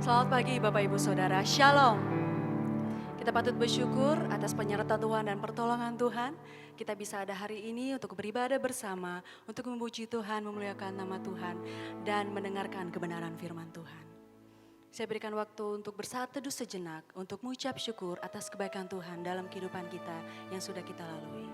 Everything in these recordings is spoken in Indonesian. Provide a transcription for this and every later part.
Selamat pagi Bapak Ibu Saudara, Shalom. Kita patut bersyukur atas penyertaan Tuhan dan pertolongan Tuhan. Kita bisa ada hari ini untuk beribadah bersama, untuk memuji Tuhan, memuliakan nama Tuhan, dan mendengarkan kebenaran firman Tuhan. Saya berikan waktu untuk bersaat teduh sejenak, untuk mengucap syukur atas kebaikan Tuhan dalam kehidupan kita yang sudah kita lalui.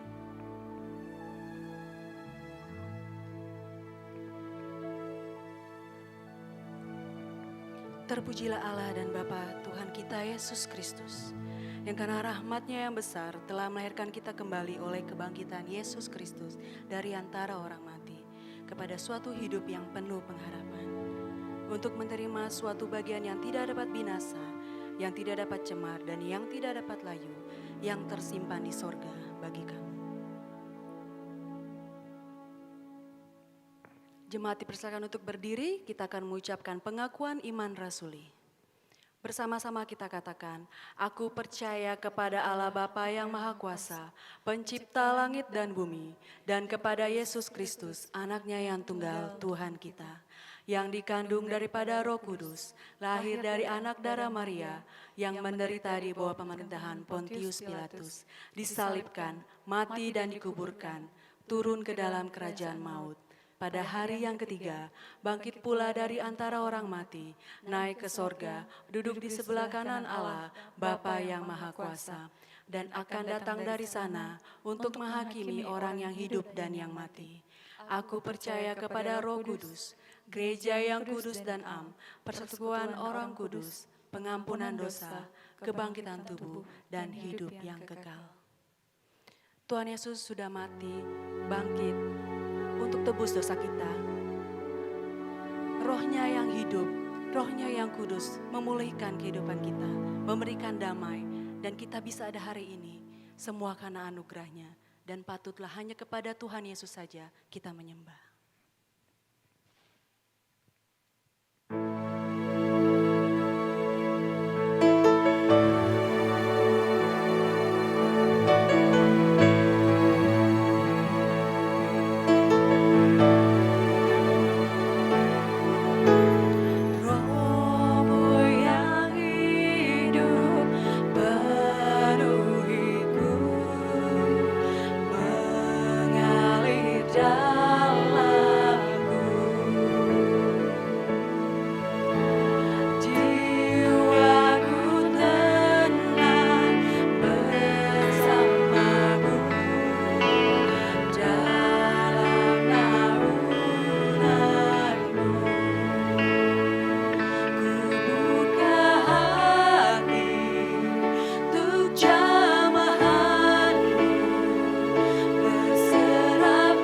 Terpujilah Allah dan Bapa Tuhan kita Yesus Kristus, yang karena rahmat-Nya yang besar telah melahirkan kita kembali oleh kebangkitan Yesus Kristus dari antara orang mati kepada suatu hidup yang penuh pengharapan, untuk menerima suatu bagian yang tidak dapat binasa, yang tidak dapat cemar dan yang tidak dapat layu, yang tersimpan di sorga bagi kamu. Jemaat dipersilakan untuk berdiri, kita akan mengucapkan pengakuan iman rasuli. Bersama-sama kita katakan, aku percaya kepada Allah Bapa yang Maha Kuasa, pencipta langit dan bumi, dan kepada Yesus Kristus, anaknya yang tunggal, Tuhan kita, yang dikandung daripada Roh Kudus, lahir dari anak darah Maria, yang menderita di bawah pemerintahan Pontius Pilatus, disalibkan, mati dan dikuburkan, turun ke dalam kerajaan maut. Pada hari yang ketiga, bangkit pula dari antara orang mati, naik ke sorga, duduk di sebelah kanan Allah, Bapa yang Maha Kuasa, dan akan datang dari sana untuk menghakimi orang yang hidup dan yang mati. Aku percaya kepada Roh Kudus, gereja yang kudus dan am, persekutuan orang kudus, pengampunan dosa, kebangkitan tubuh, dan hidup yang kekal. Tuhan Yesus sudah mati, bangkit, untuk tebus dosa kita. Roh-Nya yang hidup, Roh-Nya yang kudus memulihkan kehidupan kita, memberikan damai, dan kita bisa ada hari ini semua karena anugerah-Nya, dan patutlah hanya kepada Tuhan Yesus saja kita menyembah. Berserah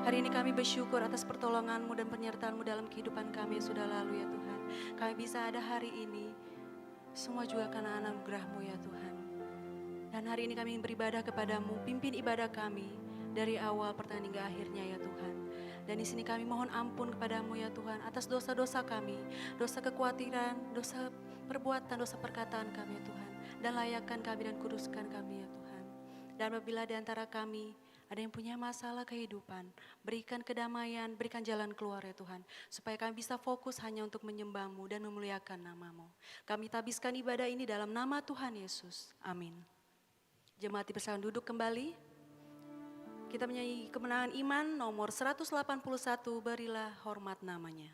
Hari ini kami bersyukur atas pertolongan-Mu dan penyertaan-Mu dalam kehidupan kami yang sudah lalu ya Tuhan. Kami bisa ada hari ini, semua juga karena anugerah-Mu ya Tuhan. Dan hari ini kami beribadah kepadamu, pimpin ibadah kami dari awal pertengahan hingga akhirnya ya Tuhan. Dan di sini kami mohon ampun kepadamu ya Tuhan atas dosa-dosa kami, dosa kekhawatiran, dosa perbuatan, dosa perkataan kami ya Tuhan. Dan layakkan kami dan kuduskan kami ya Tuhan. Dan apabila di antara kami ada yang punya masalah kehidupan, berikan kedamaian, berikan jalan keluar ya Tuhan. Supaya kami bisa fokus hanya untuk menyembah-Mu dan memuliakan nama-Mu. Kami tabiskan ibadah ini dalam nama Tuhan Yesus. Amin. Jemaat dipersilakan duduk kembali. Kita menyanyi kemenangan iman nomor 181, berilah hormat namanya.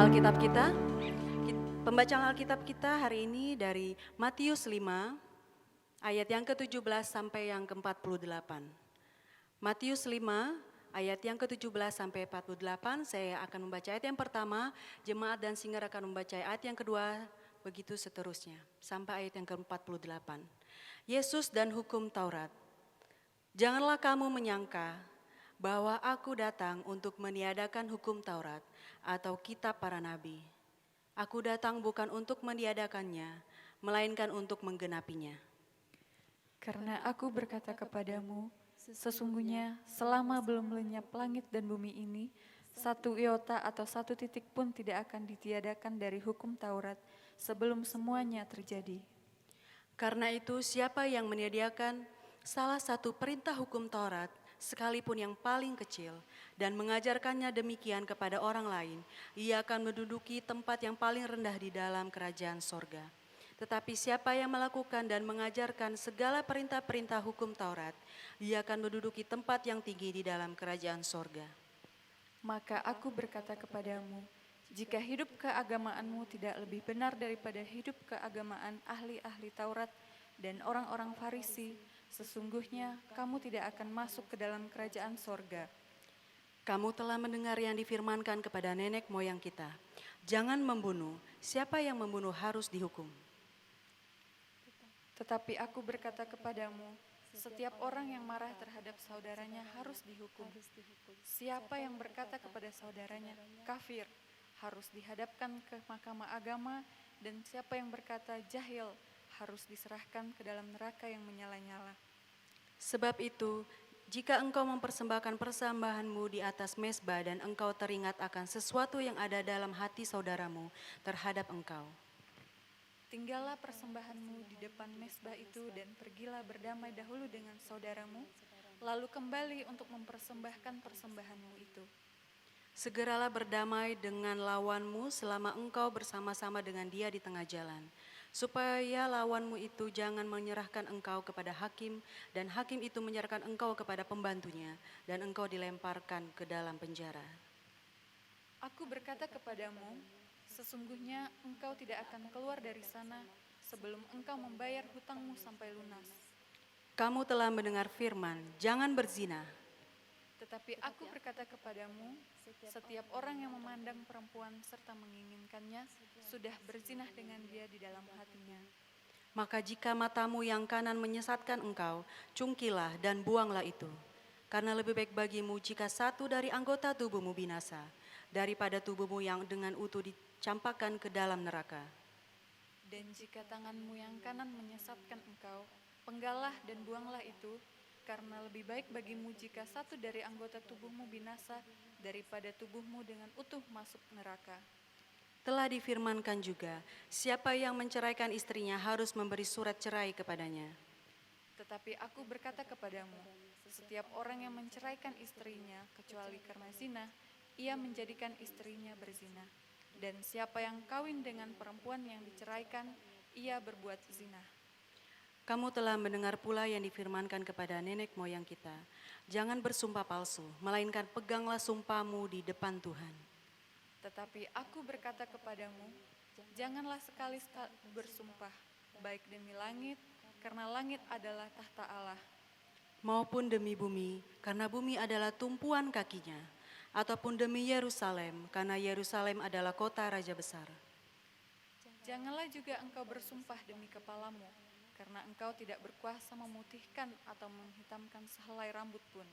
Alkitab kita. Pembacaan Alkitab kita hari ini dari Matius 5 ayat yang ke-17 sampai yang ke-48. Matius 5 ayat yang ke-17 sampai 48, saya akan membaca ayat yang pertama, jemaat dan singer akan membaca ayat yang kedua, begitu seterusnya sampai ayat yang ke-48. Yesus dan hukum Taurat. Janganlah kamu menyangka bahwa aku datang untuk meniadakan hukum Taurat atau kitab para nabi. Aku datang bukan untuk meniadakannya, melainkan untuk menggenapinya. Karena aku berkata kepadamu, sesungguhnya selama belum lenyap langit dan bumi ini, satu iota atau satu titik pun tidak akan ditiadakan dari hukum Taurat sebelum semuanya terjadi. Karena itu siapa yang menyediakan salah satu perintah hukum Taurat, sekalipun yang paling kecil, dan mengajarkannya demikian kepada orang lain, ia akan menduduki tempat yang paling rendah di dalam kerajaan sorga. Tetapi siapa yang melakukan dan mengajarkan segala perintah-perintah hukum Taurat, ia akan menduduki tempat yang tinggi di dalam kerajaan sorga. Maka aku berkata kepadamu, jika hidup keagamaanmu tidak lebih benar daripada hidup keagamaan ahli-ahli Taurat dan orang-orang Farisi, sesungguhnya kamu tidak akan masuk ke dalam kerajaan sorga. Kamu telah mendengar yang difirmankan kepada nenek moyang kita, jangan membunuh, siapa yang membunuh harus dihukum. Tetapi aku berkata kepadamu, setiap orang yang marah terhadap saudaranya harus dihukum. Siapa yang berkata kepada saudaranya, kafir, harus dihadapkan ke mahkamah agama, dan siapa yang berkata jahil, harus diserahkan ke dalam neraka yang menyala-nyala. Sebab itu, jika engkau mempersembahkan persembahanmu di atas mezbah dan engkau teringat akan sesuatu yang ada dalam hati saudaramu terhadap engkau, tinggallah persembahanmu di depan mezbah itu dan pergilah berdamai dahulu dengan saudaramu, lalu kembali untuk mempersembahkan persembahanmu itu. Segeralah berdamai dengan lawanmu selama engkau bersama-sama dengan dia di tengah jalan, supaya lawanmu itu jangan menyerahkan engkau kepada hakim, dan hakim itu menyerahkan engkau kepada pembantunya, dan engkau dilemparkan ke dalam penjara. Aku berkata kepadamu, sesungguhnya engkau tidak akan keluar dari sana sebelum engkau membayar hutangmu sampai lunas. Kamu telah mendengar firman, jangan berzina. Tetapi aku berkata kepadamu, setiap orang yang memandang perempuan serta menginginkannya sudah berzinah dengan dia di dalam hatinya. Maka jika matamu yang kanan menyesatkan engkau, cungkilah dan buanglah itu. Karena lebih baik bagimu jika satu dari anggota tubuhmu binasa, daripada tubuhmu yang dengan utuh dicampakkan ke dalam neraka. Dan jika tanganmu yang kanan menyesatkan engkau, penggalah dan buanglah itu, karena lebih baik bagimu jika satu dari anggota tubuhmu binasa daripada tubuhmu dengan utuh masuk neraka. Telah difirmankan juga, siapa yang menceraikan istrinya harus memberi surat cerai kepadanya. Tetapi aku berkata kepadamu, setiap orang yang menceraikan istrinya kecuali karena zina, ia menjadikan istrinya berzina. Dan siapa yang kawin dengan perempuan yang diceraikan, ia berbuat zina. Kamu telah mendengar pula yang difirmankan kepada nenek moyang kita, jangan bersumpah palsu, melainkan peganglah sumpahmu di depan Tuhan. Tetapi aku berkata kepadamu, janganlah sekali-sekali bersumpah, baik demi langit, karena langit adalah tahta Allah, Maupun demi bumi, karena bumi adalah tumpuan kakinya, ataupun demi Yerusalem, karena Yerusalem adalah kota raja besar. Janganlah juga engkau bersumpah demi kepalamu, karena engkau tidak berkuasa memutihkan atau menghitamkan sehelai rambut pun.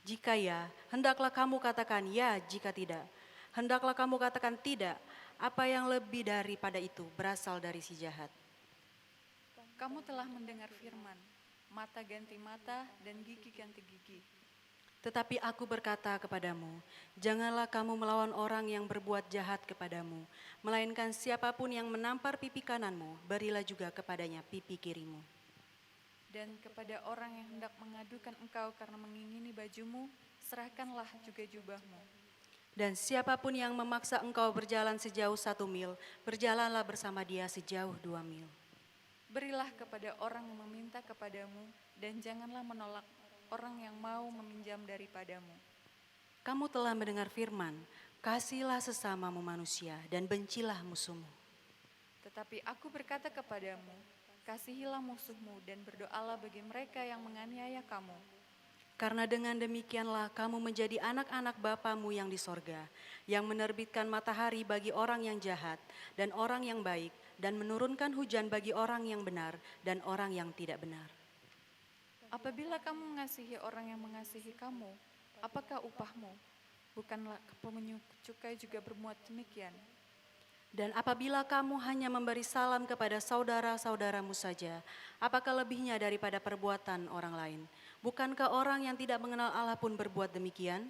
Jika ya, hendaklah kamu katakan ya, jika tidak, hendaklah kamu katakan tidak. Apa yang lebih daripada itu berasal dari si jahat. Kamu telah mendengar firman, mata ganti mata dan gigi ganti gigi. Tetapi aku berkata kepadamu, janganlah kamu melawan orang yang berbuat jahat kepadamu, melainkan siapapun yang menampar pipi kananmu, berilah juga kepadanya pipi kirimu. Dan kepada orang yang hendak mengadukan engkau karena mengingini bajumu, serahkanlah juga jubahmu. Dan siapapun yang memaksa engkau berjalan sejauh 1 mil, berjalanlah bersama dia sejauh 2 mil. Berilah kepada orang yang meminta kepadamu, dan janganlah menolak orang yang mau meminjam daripadamu. Kamu telah mendengar firman, kasihilah sesamamu manusia dan bencilah musuhmu. Tetapi aku berkata kepadamu, kasihilah musuhmu dan berdoalah bagi mereka yang menganiaya kamu. Karena dengan demikianlah kamu menjadi anak-anak Bapamu yang di sorga, yang menerbitkan matahari bagi orang yang jahat dan orang yang baik, dan menurunkan hujan bagi orang yang benar dan orang yang tidak benar. Apabila kamu mengasihi orang yang mengasihi kamu, apakah upahmu? Bukanlah pemungut cukai juga berbuat demikian? Dan apabila kamu hanya memberi salam kepada saudara-saudaramu saja, apakah lebihnya daripada perbuatan orang lain? Bukankah orang yang tidak mengenal Allah pun berbuat demikian?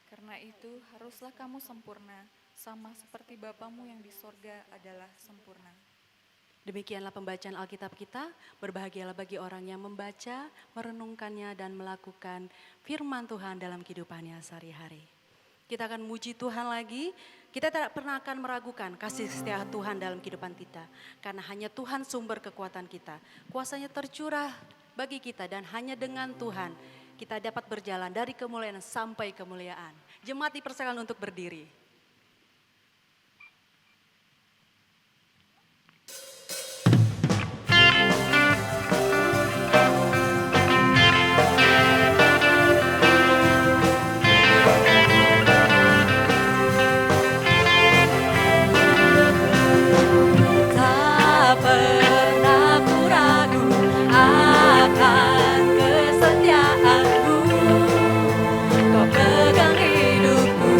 Karena itu haruslah kamu sempurna, sama seperti Bapamu yang di sorga adalah sempurna. Demikianlah pembacaan Alkitab kita. Berbahagialah bagi orang yang membaca, merenungkannya, dan melakukan firman Tuhan dalam kehidupannya sehari-hari. Kita akan muji Tuhan lagi. Kita tidak pernah akan meragukan kasih setia Tuhan dalam kehidupan kita. Karena hanya Tuhan sumber kekuatan kita. Kuasanya tercurah bagi kita dan hanya dengan Tuhan kita dapat berjalan dari kemuliaan sampai kemuliaan. Jemaat dipersilakan untuk berdiri. Kau pegang hidupku.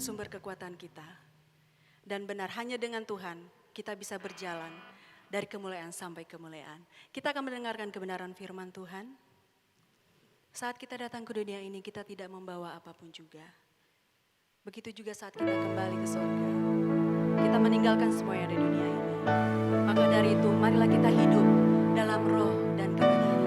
Tuhan sumber kekuatan kita. Dan benar hanya dengan Tuhan kita bisa berjalan dari kemuliaan sampai kemuliaan. Kita akan mendengarkan kebenaran firman Tuhan. Saat kita datang ke dunia ini kita tidak membawa apapun juga. Begitu juga saat kita kembali ke surga. Kita meninggalkan semua yang ada di dunia ini. Maka dari itu marilah kita hidup dalam roh dan kebenaran.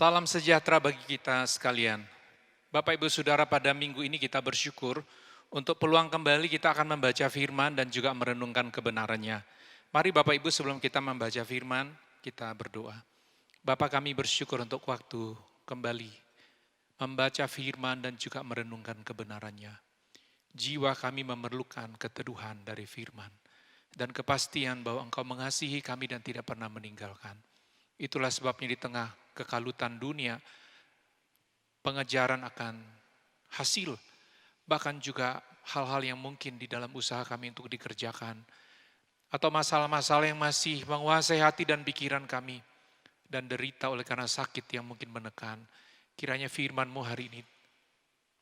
Salam sejahtera bagi kita sekalian. Bapak Ibu Saudara, pada minggu ini kita bersyukur untuk peluang kembali kita akan membaca firman dan juga merenungkan kebenarannya. Mari Bapak Ibu sebelum kita membaca firman, kita berdoa. Bapa kami bersyukur untuk waktu kembali membaca firman dan juga merenungkan kebenarannya. Jiwa kami memerlukan keteduhan dari firman dan kepastian bahwa Engkau mengasihi kami dan tidak pernah meninggalkan. Itulah sebabnya di tengah kekalutan dunia, pengejaran akan hasil, bahkan juga hal-hal yang mungkin di dalam usaha kami untuk dikerjakan, atau masalah-masalah yang masih menguasai hati dan pikiran kami, dan derita oleh karena sakit yang mungkin menekan. Kiranya firman-Mu hari ini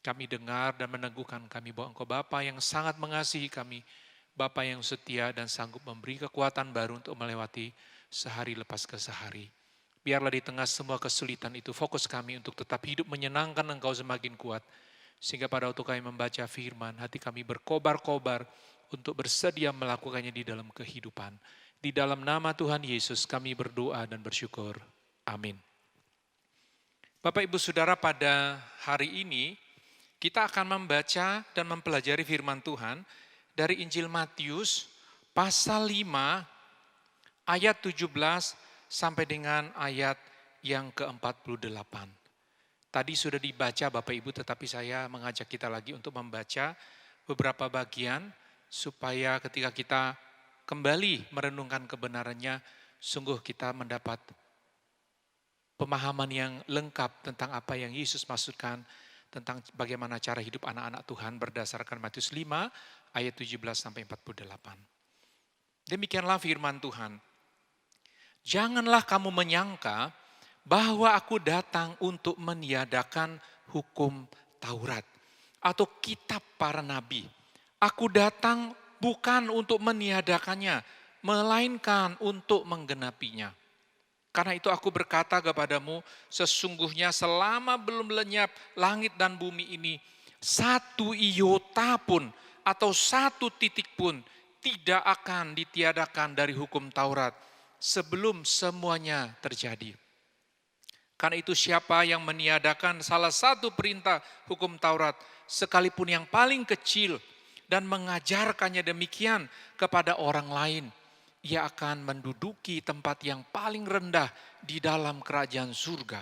kami dengar dan meneguhkan kami bahwa Engkau Bapa yang sangat mengasihi kami, Bapa yang setia dan sanggup memberi kekuatan baru untuk melewati sehari lepas ke sehari. Biarlah di tengah semua kesulitan itu fokus kami untuk tetap hidup menyenangkan Engkau semakin kuat. Sehingga pada waktu kami membaca firman, hati kami berkobar-kobar untuk bersedia melakukannya di dalam kehidupan. Di dalam nama Tuhan Yesus kami berdoa dan bersyukur. Amin. Bapak Ibu Saudara, pada hari ini kita akan membaca dan mempelajari firman Tuhan dari Injil Matius pasal 5 ayat 17 sampai dengan ayat yang ke-48. Tadi sudah dibaca Bapak Ibu, tetapi saya mengajak kita lagi untuk membaca beberapa bagian supaya ketika kita kembali merenungkan kebenarannya, sungguh kita mendapat pemahaman yang lengkap tentang apa yang Yesus maksudkan tentang bagaimana cara hidup anak-anak Tuhan berdasarkan Matius 5 ayat 17 sampai 48. Demikianlah firman Tuhan. Janganlah kamu menyangka bahwa aku datang untuk meniadakan hukum Taurat atau kitab para nabi. Aku datang bukan untuk meniadakannya, melainkan untuk menggenapinya. Karena itu aku berkata kepadamu, sesungguhnya selama belum lenyap langit dan bumi ini, satu iota pun atau satu titik pun tidak akan ditiadakan dari hukum Taurat sebelum semuanya terjadi. Karena itu siapa yang meniadakan salah satu perintah hukum Taurat, sekalipun yang paling kecil, dan mengajarkannya demikian kepada orang lain, ia akan menduduki tempat yang paling rendah di dalam kerajaan surga.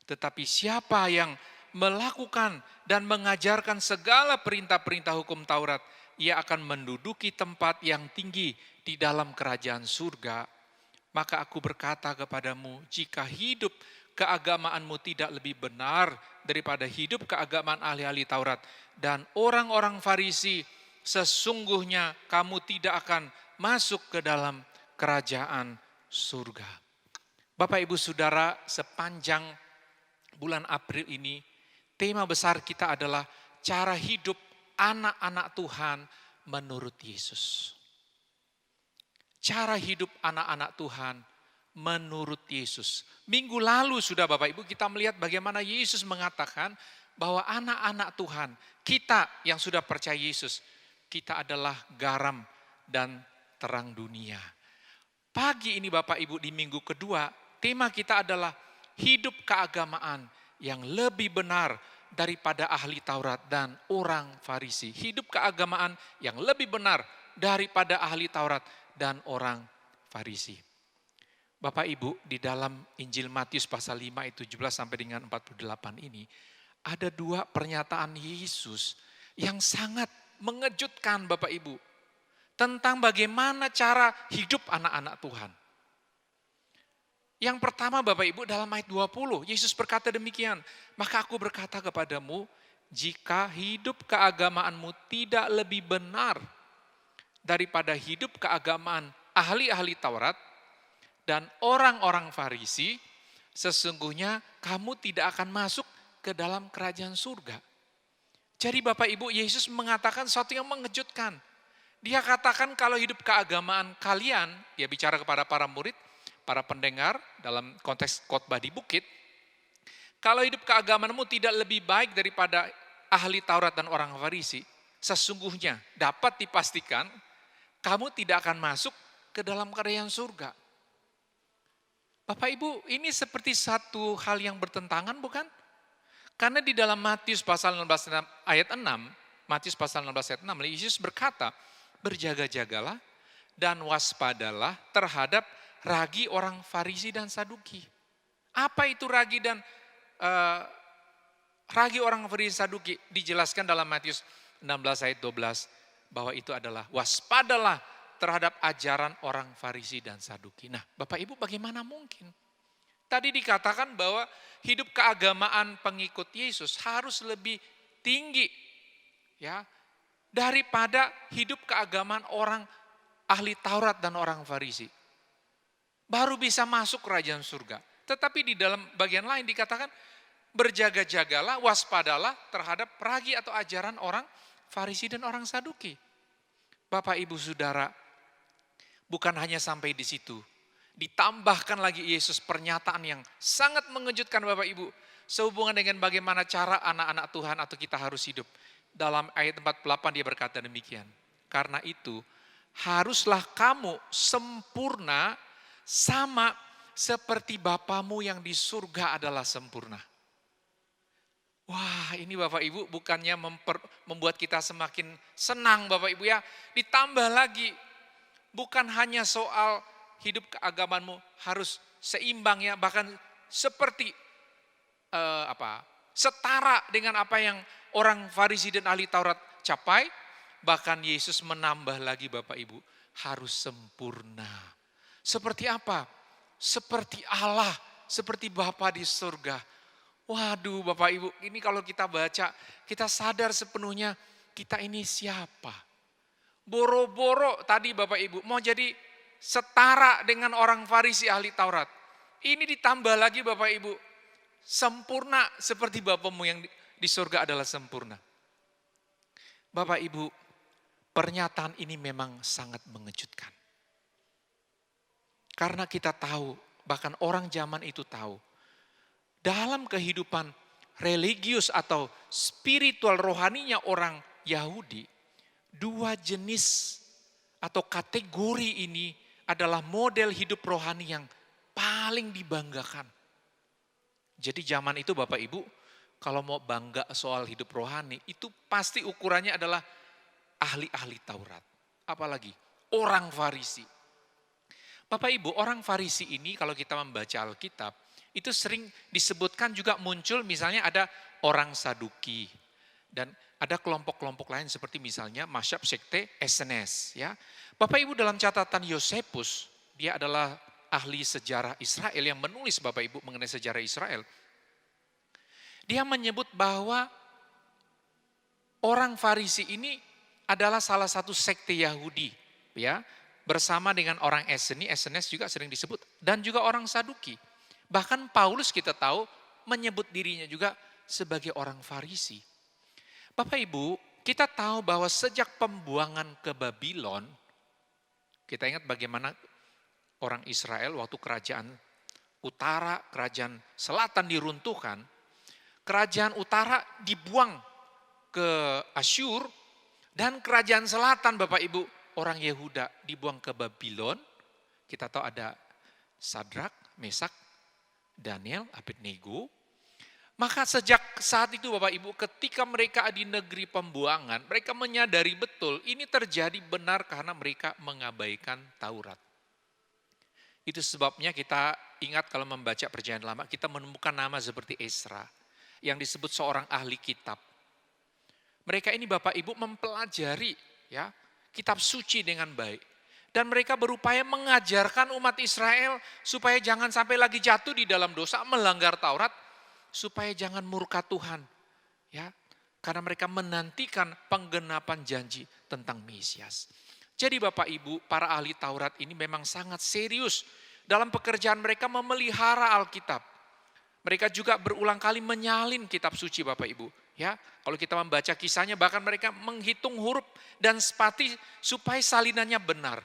Tetapi siapa yang melakukan dan mengajarkan segala perintah-perintah hukum Taurat, ia akan menduduki tempat yang tinggi di dalam kerajaan surga. Maka aku berkata kepadamu, jika hidup keagamaanmu tidak lebih benar daripada hidup keagamaan ahli-ahli Taurat dan orang-orang Farisi, sesungguhnya kamu tidak akan masuk ke dalam kerajaan surga. Bapak Ibu Saudara, sepanjang bulan April ini, tema besar kita adalah cara hidup anak-anak Tuhan menurut Yesus. Cara hidup anak-anak Tuhan menurut Yesus. Minggu lalu sudah Bapak Ibu kita melihat bagaimana Yesus mengatakan bahwa anak-anak Tuhan, kita yang sudah percaya Yesus, kita adalah garam dan terang dunia. Pagi ini Bapak Ibu di minggu kedua, tema kita adalah hidup keagamaan yang lebih benar daripada ahli Taurat dan orang Farisi. Hidup keagamaan yang lebih benar daripada ahli Taurat dan orang Farisi. Bapak Ibu, di dalam Injil Matius pasal 5 ayat 17 sampai dengan 48 ini, ada dua pernyataan Yesus yang sangat mengejutkan Bapak Ibu. Tentang bagaimana cara hidup anak-anak Tuhan. Yang pertama Bapak Ibu dalam ayat 20, Yesus berkata demikian. Maka aku berkata kepadamu, jika hidup keagamaanmu tidak lebih benar daripada hidup keagamaan ahli-ahli Taurat dan orang-orang Farisi, sesungguhnya kamu tidak akan masuk ke dalam kerajaan surga. Jadi Bapak Ibu, Yesus mengatakan sesuatu yang mengejutkan. Dia katakan kalau hidup keagamaan kalian, dia bicara kepada para murid, para pendengar dalam konteks khotbah di bukit, kalau hidup keagamaanmu tidak lebih baik daripada ahli Taurat dan orang Farisi, sesungguhnya dapat dipastikan kamu tidak akan masuk ke dalam kerajaan surga. Bapak Ibu, ini seperti satu hal yang bertentangan bukan? Karena di dalam Matius pasal 16 ayat 6, Matius pasal 16 ayat 6, Yesus berkata, berjaga-jagalah dan waspadalah terhadap ragi orang Farisi dan Saduki. Apa itu ragi dan ragi orang Farisi dan Saduki? Dijelaskan dalam Matius 16 ayat 12 bahwa itu adalah waspadalah terhadap ajaran orang Farisi dan Saduki. Nah, Bapak Ibu bagaimana mungkin? Tadi dikatakan bahwa hidup keagamaan pengikut Yesus harus lebih tinggi ya daripada hidup keagamaan orang ahli Taurat dan orang Farisi. Baru bisa masuk kerajaan surga. Tetapi di dalam bagian lain dikatakan berjaga-jagalah, waspadalah terhadap ragi atau ajaran orang Farisi dan orang Saduki. Bapak Ibu Saudara, bukan hanya sampai di situ. Ditambahkan lagi Yesus pernyataan yang sangat mengejutkan Bapak Ibu. Sehubungan dengan bagaimana cara anak-anak Tuhan atau kita harus hidup. Dalam ayat 48 dia berkata demikian. Karena itu, haruslah kamu sempurna sama seperti Bapamu yang di surga adalah sempurna. Wah, ini Bapak Ibu bukannya membuat kita semakin senang Bapak Ibu ya. Ditambah lagi, bukan hanya soal hidup keagamanmu harus seimbang ya, bahkan seperti setara dengan apa yang orang Farisi dan ahli Taurat capai. Bahkan Yesus menambah lagi Bapak Ibu, harus sempurna. Seperti apa? Seperti Allah, seperti Bapa di surga. Waduh Bapak Ibu, ini kalau kita baca, kita sadar sepenuhnya kita ini siapa. Boro-boro tadi Bapak Ibu mau jadi setara dengan orang Farisi ahli Taurat. Ini ditambah lagi Bapak Ibu, sempurna seperti Bapamu yang di surga adalah sempurna. Bapak Ibu, pernyataan ini memang sangat mengejutkan. Karena kita tahu, bahkan orang zaman itu tahu, dalam kehidupan religius atau spiritual rohaninya orang Yahudi, dua jenis atau kategori ini adalah model hidup rohani yang paling dibanggakan. Jadi zaman itu Bapak Ibu, kalau mau bangga soal hidup rohani, itu pasti ukurannya adalah ahli-ahli Taurat. Apalagi orang Farisi. Bapak Ibu, orang Farisi ini kalau kita membaca Alkitab, itu sering disebutkan juga muncul misalnya ada orang Saduki. Dan ada kelompok-kelompok lain seperti misalnya Masyab Sekte SNS. Ya. Bapak Ibu dalam catatan Yosefus, dia adalah ahli sejarah Israel yang menulis Bapak Ibu mengenai sejarah Israel. Dia menyebut bahwa orang Farisi ini adalah salah satu sekte Yahudi. Ya, bersama dengan orang SNS juga sering disebut. Dan juga orang Saduki. Bahkan Paulus kita tahu menyebut dirinya juga sebagai orang Farisi. Bapak Ibu, kita tahu bahwa sejak pembuangan ke Babylon, kita ingat bagaimana orang Israel waktu kerajaan utara, kerajaan selatan diruntuhkan, kerajaan utara dibuang ke Asyur, dan kerajaan selatan Bapak Ibu, orang Yehuda dibuang ke Babylon. Kita tahu ada Sadrak, Mesak, Daniel, Abednego. Maka sejak saat itu Bapak Ibu, ketika mereka di negeri pembuangan, mereka menyadari betul ini terjadi benar karena mereka mengabaikan Taurat. Itu sebabnya kita ingat kalau membaca Perjanjian Lama, kita menemukan nama seperti Esra, yang disebut seorang ahli kitab. Mereka ini Bapak Ibu mempelajari ya kitab suci dengan baik. Dan mereka berupaya mengajarkan umat Israel supaya jangan sampai lagi jatuh di dalam dosa, melanggar Taurat, supaya jangan murka Tuhan. Ya, karena mereka menantikan penggenapan janji tentang Mesias. Jadi Bapak Ibu, para ahli Taurat ini memang sangat serius dalam pekerjaan mereka memelihara Alkitab. Mereka juga berulang kali menyalin kitab suci Bapak Ibu. Ya, kalau kita membaca kisahnya bahkan mereka menghitung huruf dan spati supaya salinannya benar.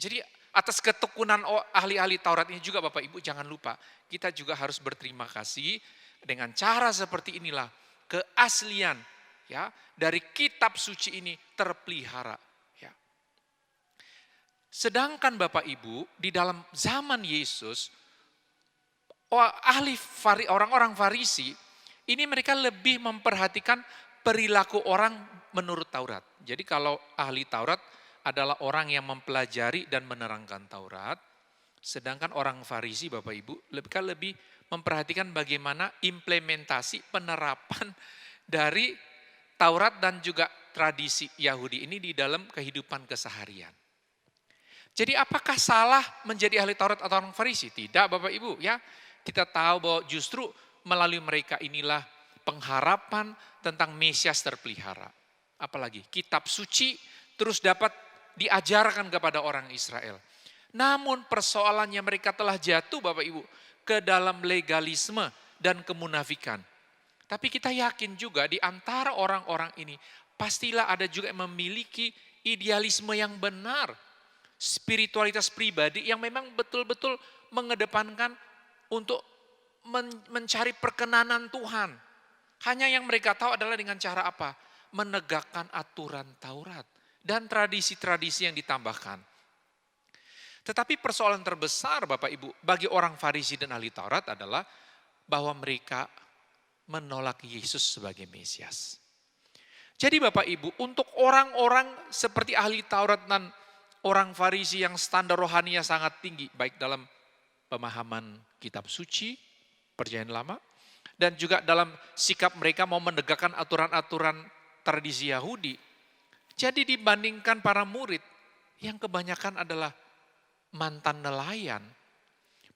Jadi atas ketekunan ahli-ahli Taurat ini juga Bapak Ibu jangan lupa kita juga harus berterima kasih dengan cara seperti inilah keaslian ya dari kitab suci ini terpelihara. Ya. Sedangkan Bapak Ibu di dalam zaman Yesus orang-orang Farisi ini mereka lebih memperhatikan perilaku orang menurut Taurat. Jadi kalau ahli Taurat adalah orang yang mempelajari dan menerangkan Taurat. Sedangkan orang Farisi Bapak Ibu lebih memperhatikan bagaimana implementasi penerapan dari Taurat dan juga tradisi Yahudi ini di dalam kehidupan keseharian. Jadi apakah salah menjadi ahli Taurat atau orang Farisi? Tidak Bapak Ibu ya. Kita tahu bahwa justru melalui mereka inilah pengharapan tentang Mesias terpelihara. Apalagi kitab suci terus dapat diajarkan kepada orang Israel. Namun persoalannya mereka telah jatuh Bapak Ibu ke dalam legalisme dan kemunafikan. Tapi kita yakin juga di antara orang-orang ini pastilah ada juga yang memiliki idealisme yang benar. Spiritualitas pribadi yang memang betul-betul mengedepankan untuk mencari perkenanan Tuhan. Hanya yang mereka tahu adalah dengan cara apa? Menegakkan aturan Taurat. dan tradisi-tradisi yang ditambahkan. Tetapi persoalan terbesar Bapak Ibu bagi orang Farisi dan ahli Taurat adalah bahwa mereka menolak Yesus sebagai Mesias. Jadi Bapak Ibu, untuk orang-orang seperti ahli Taurat dan orang Farisi yang standar rohaninya sangat tinggi, baik dalam pemahaman kitab suci, perjanjian lama, dan juga dalam sikap mereka mau menegakkan aturan-aturan tradisi Yahudi. Jadi dibandingkan para murid yang kebanyakan adalah mantan nelayan.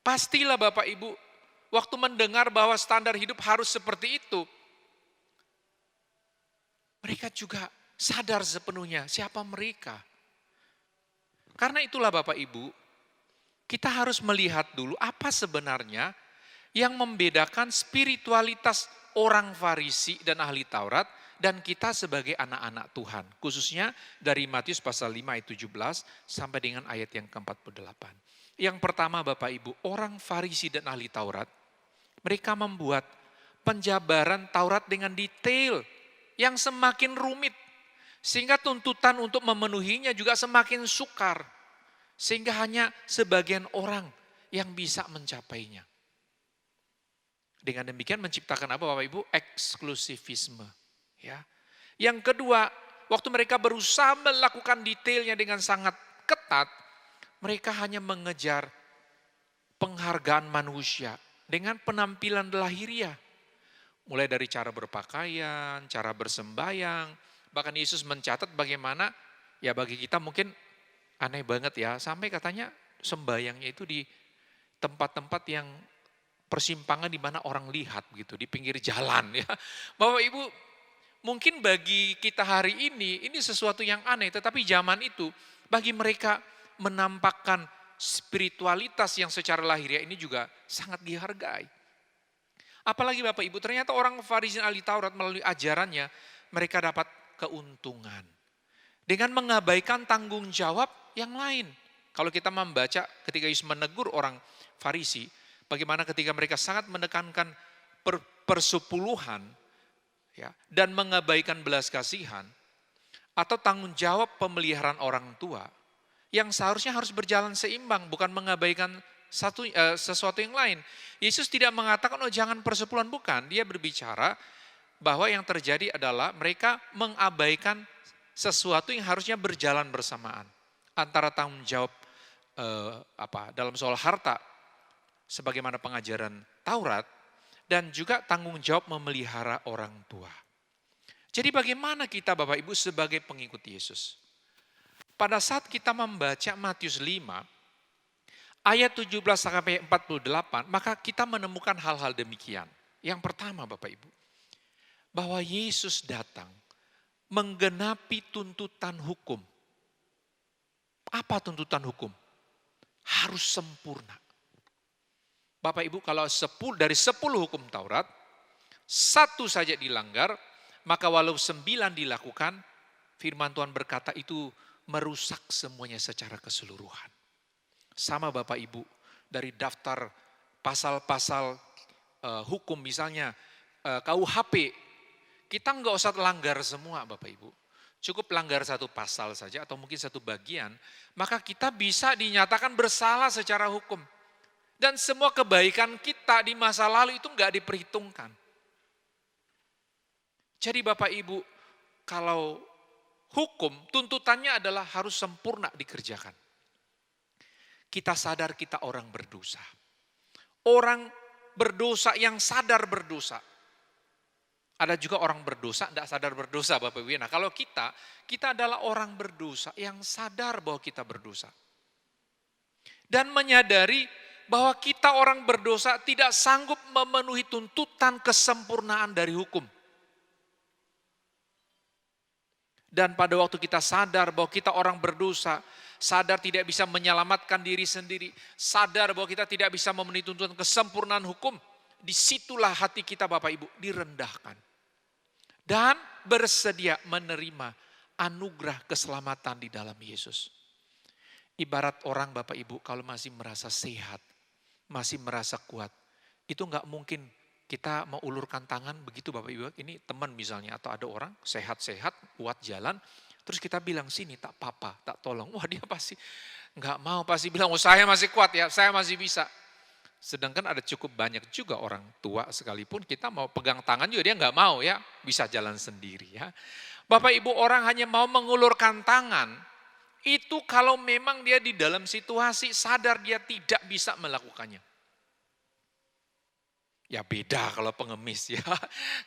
Pastilah Bapak Ibu, waktu mendengar bahwa standar hidup harus seperti itu, mereka juga sadar sepenuhnya siapa mereka. Karena itulah Bapak Ibu, kita harus melihat dulu apa sebenarnya yang membedakan spiritualitas orang Farisi dan ahli Taurat dan kita sebagai anak-anak Tuhan. Khususnya dari Matius pasal 5 ayat 17 sampai dengan ayat yang ke-48. Yang pertama Bapak Ibu, orang Farisi dan ahli Taurat, mereka membuat penjabaran Taurat dengan detail yang semakin rumit. Sehingga tuntutan untuk memenuhinya juga semakin sukar. Sehingga hanya sebagian orang yang bisa mencapainya. Dengan demikian menciptakan apa Bapak Ibu? Eksklusivisme. Ya. Yang kedua, waktu mereka berusaha melakukan detailnya dengan sangat ketat, mereka hanya mengejar penghargaan manusia dengan penampilan lahiriah. Mulai dari cara berpakaian, cara bersembayang, bahkan Yesus mencatat bagaimana, ya bagi kita mungkin aneh banget ya, sampai katanya sembayangnya itu di tempat-tempat yang persimpangan di mana orang lihat gitu, di pinggir jalan ya. Bapak Ibu, mungkin bagi kita hari ini sesuatu yang aneh, tetapi zaman itu bagi mereka menampakkan spiritualitas yang secara lahiriah ini juga sangat dihargai. Apalagi Bapak Ibu, ternyata orang Farisi dan ahli Taurat melalui ajarannya, mereka dapat keuntungan. Dengan mengabaikan tanggung jawab yang lain. Kalau kita membaca ketika Yesus menegur orang Farisi, bagaimana ketika mereka sangat menekankan persepuluhan, ya, dan mengabaikan belas kasihan, atau tanggung jawab pemeliharaan orang tua, yang seharusnya harus berjalan seimbang, bukan mengabaikan sesuatu yang lain. Yesus tidak mengatakan, oh jangan persepuluhan, bukan. Dia berbicara bahwa yang terjadi adalah mereka mengabaikan sesuatu yang harusnya berjalan bersamaan. Antara tanggung jawab dalam soal harta, sebagaimana pengajaran Taurat, dan juga tanggung jawab memelihara orang tua. Jadi bagaimana kita Bapak Ibu sebagai pengikut Yesus? Pada saat kita membaca Matius 5, ayat 17 sampai 48, maka kita menemukan hal-hal demikian. Yang pertama Bapak Ibu, bahwa Yesus datang menggenapi tuntutan hukum. Apa tuntutan hukum? Harus sempurna. Bapak Ibu, kalau dari 10 hukum Taurat, 1 saja dilanggar, maka walau 9 dilakukan, firman Tuhan berkata itu merusak semuanya secara keseluruhan. Sama Bapak Ibu, dari daftar pasal-pasal hukum misalnya KUHP, kita nggak usah langgar semua Bapak Ibu. Cukup langgar satu pasal saja atau mungkin satu bagian, maka kita bisa dinyatakan bersalah secara hukum. Dan semua kebaikan kita di masa lalu itu nggak diperhitungkan. Jadi Bapak Ibu, kalau hukum tuntutannya adalah harus sempurna dikerjakan. Kita sadar kita orang berdosa. Orang berdosa yang sadar berdosa. Ada juga orang berdosa, tidak sadar berdosa Bapak Ibu. Nah kalau kita adalah orang berdosa yang sadar bahwa kita berdosa. Dan menyadari bahwa kita orang berdosa tidak sanggup memenuhi tuntutan kesempurnaan dari hukum. Dan pada waktu kita sadar bahwa kita orang berdosa, sadar tidak bisa menyelamatkan diri sendiri, sadar bahwa kita tidak bisa memenuhi tuntutan kesempurnaan hukum, disitulah hati kita Bapak Ibu direndahkan. Dan bersedia menerima anugerah keselamatan di dalam Yesus. Ibarat orang Bapak Ibu kalau masih merasa sehat, masih merasa kuat, itu enggak mungkin kita mau ulurkan tangan begitu Bapak Ibu. Ini teman misalnya atau ada orang sehat-sehat, kuat jalan, Terus kita bilang, sini tak papa, tak tolong. Wah dia pasti nggak mau, pasti bilang, oh saya masih kuat ya, saya masih bisa. Sedangkan ada cukup banyak juga orang tua sekalipun kita mau pegang tangan juga dia nggak mau ya, bisa jalan sendiri ya. Bapak Ibu, orang hanya mau mengulurkan tangan, itu kalau memang dia di dalam situasi sadar dia tidak bisa melakukannya. Ya beda kalau pengemis ya.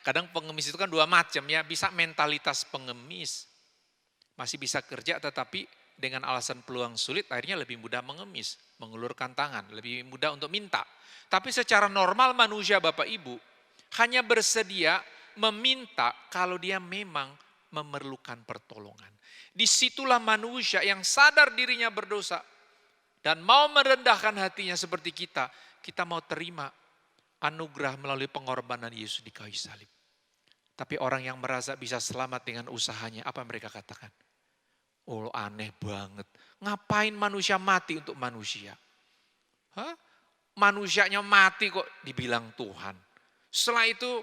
Kadang pengemis itu kan dua macam ya, bisa mentalitas pengemis. Masih bisa kerja tetapi dengan alasan peluang sulit akhirnya lebih mudah mengemis, mengulurkan tangan, lebih mudah untuk minta. Tapi secara normal manusia Bapak Ibu hanya bersedia meminta kalau dia memang memerlukan pertolongan. Disitulah manusia yang sadar dirinya berdosa dan mau merendahkan hatinya seperti kita mau terima anugerah melalui pengorbanan Yesus di kayu salib. Tapi orang yang merasa bisa selamat dengan usahanya, apa mereka katakan? Oh aneh banget, ngapain manusia mati untuk manusia? Hah? Manusianya mati kok dibilang Tuhan. Setelah itu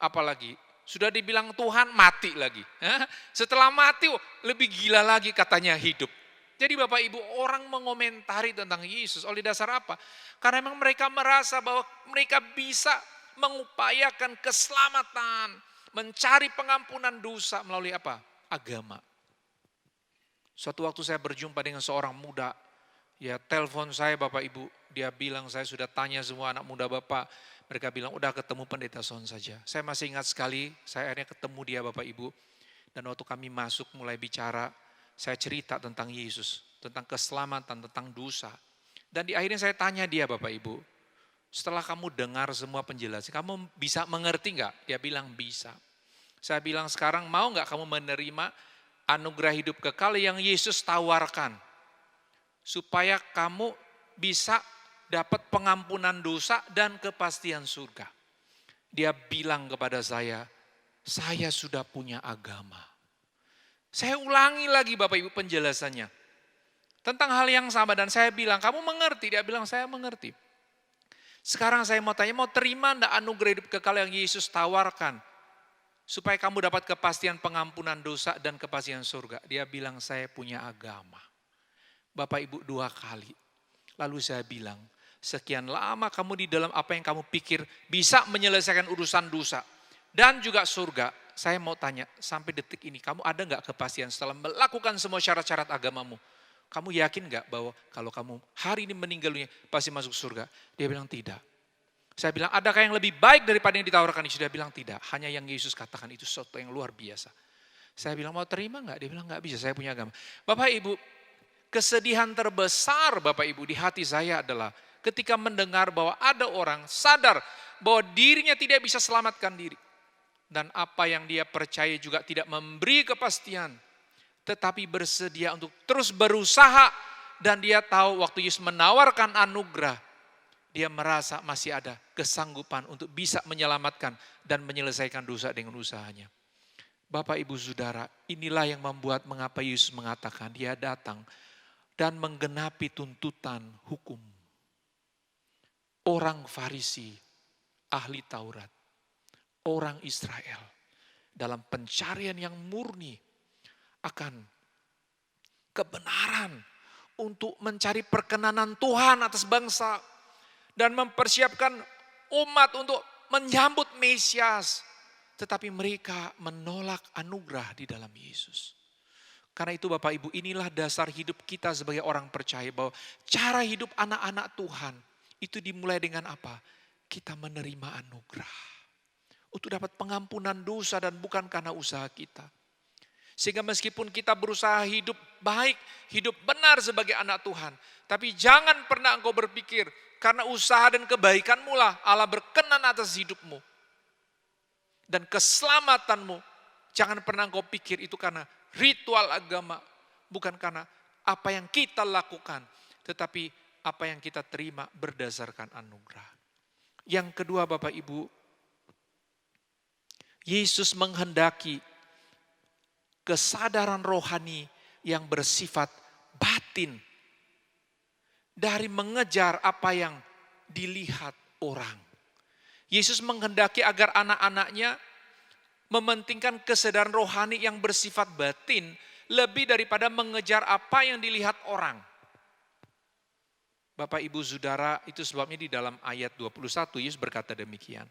apalagi? Sudah dibilang Tuhan mati lagi. Hah? Setelah mati lebih gila lagi katanya hidup. Jadi Bapak Ibu orang mengomentari tentang Yesus oleh dasar apa? Karena memang mereka merasa bahwa mereka bisa mengupayakan keselamatan, mencari pengampunan dosa melalui apa? Agama. Suatu waktu saya berjumpa dengan seorang muda, ya telepon saya Bapak Ibu, dia bilang saya sudah tanya semua anak muda Bapak, mereka bilang udah ketemu Pendeta Son saja. Saya masih ingat sekali, saya akhirnya ketemu dia Bapak Ibu, dan waktu kami masuk mulai bicara, saya cerita tentang Yesus, tentang keselamatan, tentang dosa. Dan di akhirnya saya tanya dia Bapak Ibu, setelah kamu dengar semua penjelasan, kamu bisa mengerti enggak? Dia bilang bisa. Saya bilang sekarang mau enggak kamu menerima anugerah hidup kekal yang Yesus tawarkan. Supaya kamu bisa dapat pengampunan dosa dan kepastian surga. Dia bilang kepada saya sudah punya agama. Saya ulangi lagi Bapak Ibu penjelasannya. Tentang hal yang sama dan saya bilang, kamu mengerti? Dia bilang, saya mengerti. Sekarang saya mau tanya, mau terima enggak anugerah hidup kekal yang Yesus tawarkan? Supaya kamu dapat kepastian pengampunan dosa dan kepastian surga. Dia bilang saya punya agama. Bapak Ibu 2 kali. Lalu saya bilang, sekian lama kamu di dalam apa yang kamu pikir bisa menyelesaikan urusan dosa. Dan juga surga. Saya mau tanya, sampai detik ini kamu ada enggak kepastian setelah melakukan semua syarat-syarat agamamu? Kamu yakin enggak bahwa kalau kamu hari ini meninggal dunia pasti masuk surga? Dia bilang tidak. Saya bilang, adakah yang lebih baik daripada yang ditawarkan Yesus? Dia bilang tidak, hanya yang Yesus katakan itu sesuatu yang luar biasa. Saya bilang, mau terima enggak? Dia bilang, enggak bisa, saya punya agama. Bapak Ibu, kesedihan terbesar Bapak Ibu di hati saya adalah ketika mendengar bahwa ada orang sadar bahwa dirinya tidak bisa selamatkan diri. Dan apa yang dia percaya juga tidak memberi kepastian. Tetapi bersedia untuk terus berusaha dan dia tahu waktu Yesus menawarkan anugerah, dia merasa masih ada kesanggupan untuk bisa menyelamatkan dan menyelesaikan dosa dengan usahanya. Bapak Ibu Saudara, inilah yang membuat mengapa Yesus mengatakan dia datang dan menggenapi tuntutan hukum. Orang Farisi, ahli Taurat, orang Israel dalam pencarian yang murni akan kebenaran untuk mencari perkenanan Tuhan atas bangsa. Dan mempersiapkan umat untuk menyambut Mesias. Tetapi mereka menolak anugerah di dalam Yesus. Karena itu Bapak Ibu inilah dasar hidup kita sebagai orang percaya. Bahwa cara hidup anak-anak Tuhan itu dimulai dengan apa? Kita menerima anugerah. Untuk dapat pengampunan dosa dan bukan karena usaha kita. Sehingga meskipun kita berusaha hidup baik, hidup benar sebagai anak Tuhan. Tapi jangan pernah engkau berpikir, karena usaha dan kebaikanmu lah Allah berkenan atas hidupmu. Dan keselamatanmu. Jangan pernah engkau pikir itu karena ritual agama. Bukan karena apa yang kita lakukan. Tetapi apa yang kita terima berdasarkan anugerah. Yang kedua Bapak Ibu. Yesus menghendaki kesadaran rohani yang bersifat batin. Dari mengejar apa yang dilihat orang. Yesus menghendaki agar anak-anaknya mementingkan kesadaran rohani yang bersifat batin lebih daripada mengejar apa yang dilihat orang. Bapak Ibu Saudara, itu sebabnya di dalam ayat 21 Yesus berkata demikian.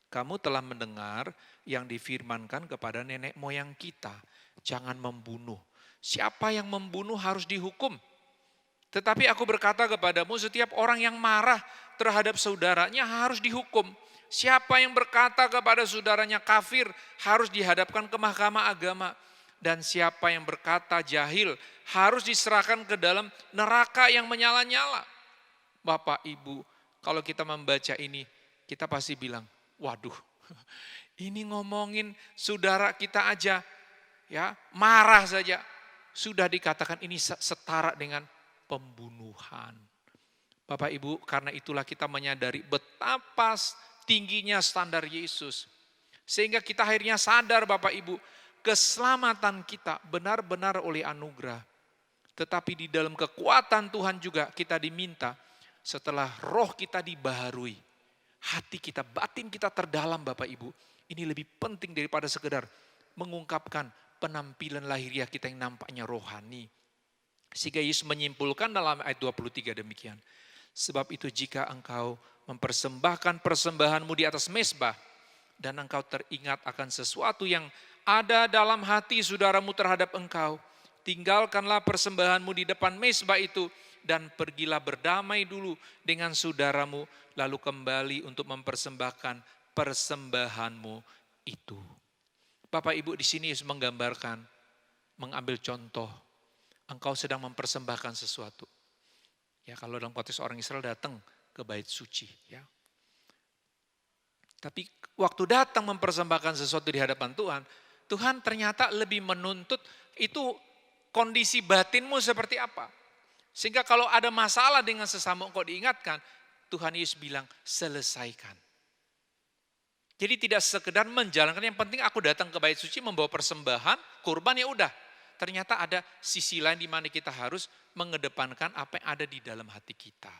Kamu telah mendengar yang difirmankan kepada nenek moyang kita, jangan membunuh. Siapa yang membunuh harus dihukum. Tetapi aku berkata kepadamu, setiap orang yang marah terhadap saudaranya harus dihukum. Siapa yang berkata kepada saudaranya kafir harus dihadapkan ke mahkamah agama. Dan siapa yang berkata jahil harus diserahkan ke dalam neraka yang menyala-nyala. Bapak, Ibu, kalau kita membaca ini, kita pasti bilang, waduh, ini ngomongin saudara kita aja, ya marah saja. Sudah dikatakan ini setara dengan pembunuhan. Bapak Ibu, karena itulah kita menyadari betapa tingginya standar Yesus. Sehingga kita akhirnya sadar Bapak Ibu, keselamatan kita benar-benar oleh anugerah. Tetapi di dalam kekuatan Tuhan juga kita diminta, setelah roh kita dibaharui, hati kita, batin kita terdalam Bapak Ibu, ini lebih penting daripada sekedar mengungkapkan penampilan lahiriah kita yang nampaknya rohani. Sehingga Yesus menyimpulkan dalam ayat 23 demikian. Sebab itu jika engkau mempersembahkan persembahanmu di atas mezbah, dan engkau teringat akan sesuatu yang ada dalam hati saudaramu terhadap engkau, tinggalkanlah persembahanmu di depan mezbah itu, dan pergilah berdamai dulu dengan saudaramu, lalu kembali untuk mempersembahkan persembahanmu itu. Bapak Ibu, di sini Yesus menggambarkan, mengambil contoh, engkau sedang mempersembahkan sesuatu. Ya, kalau dalam konteks orang Israel datang ke bait suci, ya. Tapi waktu datang mempersembahkan sesuatu di hadapan Tuhan, Tuhan ternyata lebih menuntut itu kondisi batinmu seperti apa. Sehingga kalau ada masalah dengan sesama engkau diingatkan, Tuhan Yesus bilang selesaikan. Jadi tidak sekedar menjalankan, yang penting aku datang ke bait suci membawa persembahan, kurban, ya udah. Ternyata ada sisi lain di mana kita harus mengedepankan apa yang ada di dalam hati kita.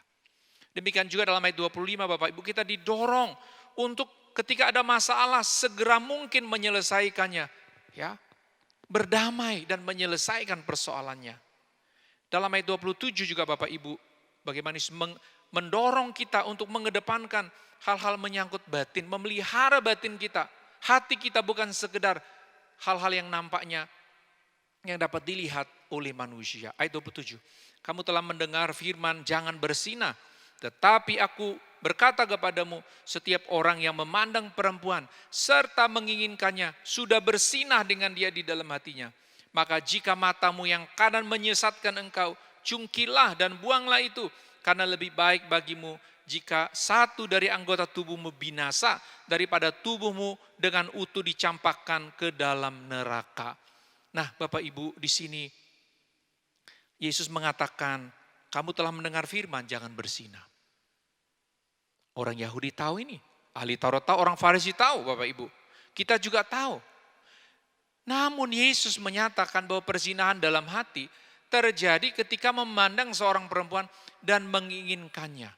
Demikian juga dalam ayat 25 Bapak Ibu, kita didorong untuk ketika ada masalah segera mungkin menyelesaikannya, ya. Berdamai dan menyelesaikan persoalannya. Dalam ayat 27 juga Bapak Ibu, bagaimana mendorong kita untuk mengedepankan hal-hal menyangkut batin, memelihara batin kita. Hati kita bukan sekedar hal-hal yang nampaknya yang dapat dilihat oleh manusia. Ayat 27, kamu telah mendengar firman jangan bersinah, tetapi aku berkata kepadamu, setiap orang yang memandang perempuan serta menginginkannya sudah bersinah dengan dia di dalam hatinya. Maka jika matamu yang kanan menyesatkan engkau, cungkilah dan buanglah itu. Karena lebih baik bagimu jika satu dari anggota tubuhmu binasa daripada tubuhmu dengan utuh dicampakkan ke dalam neraka. Nah Bapak Ibu, di sini Yesus mengatakan, kamu telah mendengar firman jangan bersinah. Orang Yahudi tahu ini, ahli Taurat tahu, orang Farisi tahu Bapak Ibu. Kita juga tahu. Namun Yesus menyatakan bahwa perzinahan dalam hati terjadi ketika memandang seorang perempuan dan menginginkannya.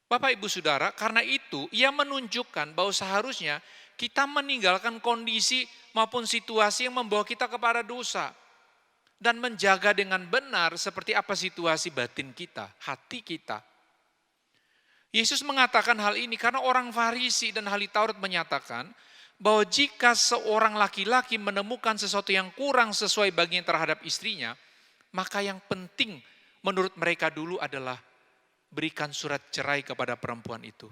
Bapak Ibu Saudara, karena itu ia menunjukkan bahwa seharusnya kita meninggalkan kondisi maupun situasi yang membawa kita kepada dosa. Dan menjaga dengan benar seperti apa situasi batin kita, hati kita. Yesus mengatakan hal ini karena orang Farisi dan ahli Taurat menyatakan bahwa jika seorang laki-laki menemukan sesuatu yang kurang sesuai bagian terhadap istrinya, maka yang penting menurut mereka dulu adalah berikan surat cerai kepada perempuan itu.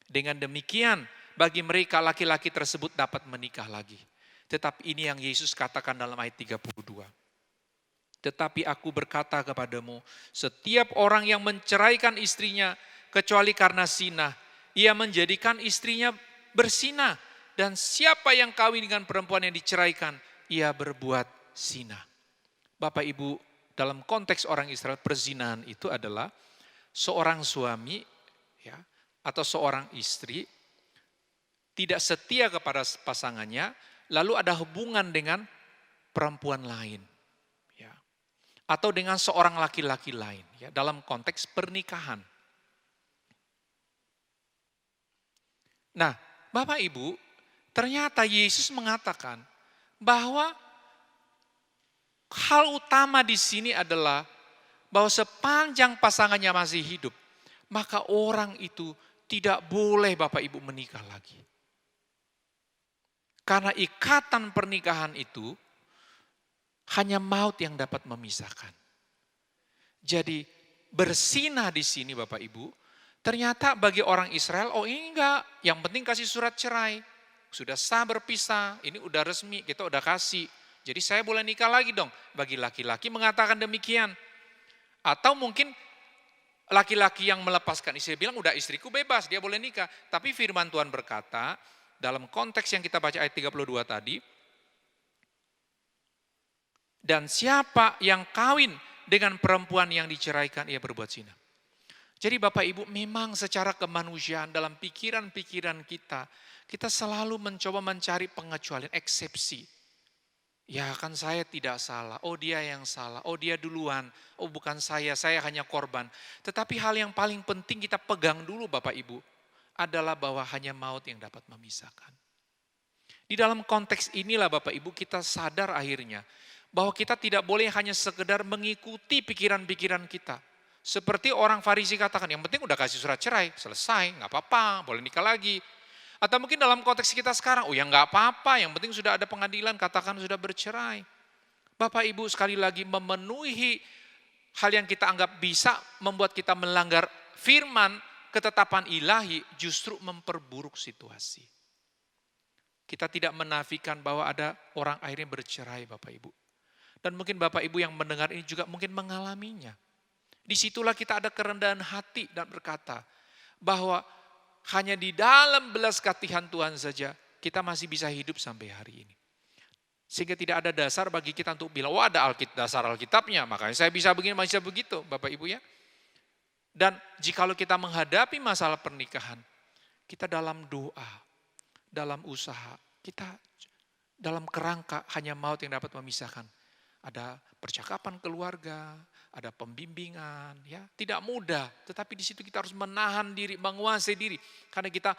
Dengan demikian bagi mereka laki-laki tersebut dapat menikah lagi. Tetapi ini yang Yesus katakan dalam ayat 32. Tetapi aku berkata kepadamu, setiap orang yang menceraikan istrinya kecuali karena zina, ia menjadikan istrinya bersinah. Dan siapa yang kawin dengan perempuan yang diceraikan, ia berbuat zina. Bapak Ibu, dalam konteks orang Israel, perzinahan itu adalah seorang suami ya, atau seorang istri tidak setia kepada pasangannya, lalu ada hubungan dengan perempuan lain. Ya, atau dengan seorang laki-laki lain ya, dalam konteks pernikahan. Nah, Bapak Ibu, ternyata Yesus mengatakan bahwa hal utama di sini adalah bahwa sepanjang pasangannya masih hidup, maka orang itu tidak boleh Bapak Ibu menikah lagi. Karena ikatan pernikahan itu hanya maut yang dapat memisahkan. Jadi bersinah di sini Bapak Ibu, ternyata bagi orang Israel, oh ini enggak, yang penting kasih surat cerai. Sudah sah berpisah, ini udah resmi, kita udah kasih. Jadi saya boleh nikah lagi dong. Bagi laki-laki mengatakan demikian. Atau mungkin laki-laki yang melepaskan istri bilang udah istriku bebas, dia boleh nikah. Tapi firman Tuhan berkata, dalam konteks yang kita baca ayat 32 tadi, dan siapa yang kawin dengan perempuan yang diceraikan, ia berbuat zina. Jadi Bapak Ibu, memang secara kemanusiaan dalam pikiran-pikiran kita, kita selalu mencoba mencari pengecualian, eksepsi. Ya kan saya tidak salah, oh dia yang salah, oh dia duluan, oh bukan saya hanya korban. Tetapi hal yang paling penting kita pegang dulu Bapak Ibu, adalah bahwa hanya maut yang dapat memisahkan. Di dalam konteks inilah Bapak Ibu kita sadar akhirnya, bahwa kita tidak boleh hanya sekedar mengikuti pikiran-pikiran kita. Seperti orang Farisi katakan, yang penting udah kasih surat cerai, selesai, gak apa-apa, boleh nikah lagi. Atau mungkin dalam konteks kita sekarang, oh ya nggak apa-apa, yang penting sudah ada pengadilan, katakan sudah bercerai. Bapak Ibu sekali lagi memenuhi hal yang kita anggap bisa membuat kita melanggar firman, ketetapan ilahi, justru memperburuk situasi. Kita tidak menafikan bahwa ada orang akhirnya bercerai Bapak Ibu. Dan mungkin Bapak Ibu yang mendengar ini juga mungkin mengalaminya. Disitulah kita ada kerendahan hati dan berkata bahwa hanya di dalam belas kasihan Tuhan saja kita masih bisa hidup sampai hari ini. Sehingga tidak ada dasar bagi kita untuk bilang, wah ada dasar Alkitabnya, makanya saya bisa begini, bisa begitu Bapak Ibu ya. Dan jikalau kita menghadapi masalah pernikahan, kita dalam doa, dalam usaha, kita dalam kerangka hanya maut yang dapat memisahkan. Ada percakapan keluarga, ada pembimbingan, ya tidak mudah. Tetapi di situ kita harus menahan diri, menguasai diri, karena kita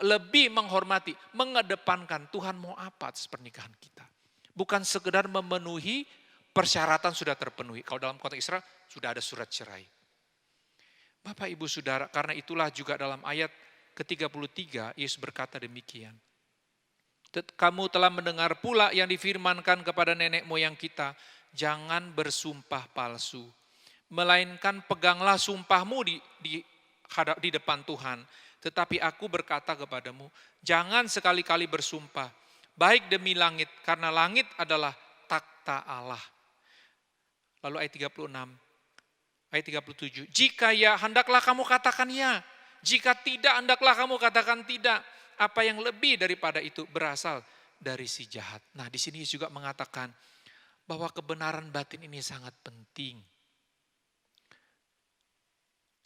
lebih menghormati, mengedepankan Tuhan mau apa atas pernikahan kita. Bukan sekedar memenuhi persyaratan sudah terpenuhi. Kalau dalam konteks Israel sudah ada surat cerai. Bapak Ibu Saudara, karena itulah juga dalam ayat ke-33 Yesus berkata demikian. Kamu telah mendengar pula yang difirmankan kepada nenek moyang kita, jangan bersumpah palsu, melainkan peganglah sumpahmu di depan Tuhan. Tetapi aku berkata kepadamu, jangan sekali-kali bersumpah, baik demi langit, karena langit adalah takhta Allah. Lalu ayat 36, ayat 37, jika ya hendaklah kamu katakan ya, jika tidak hendaklah kamu katakan tidak. Apa yang lebih daripada itu berasal dari si jahat. Nah di sini juga mengatakan bahwa kebenaran batin ini sangat penting.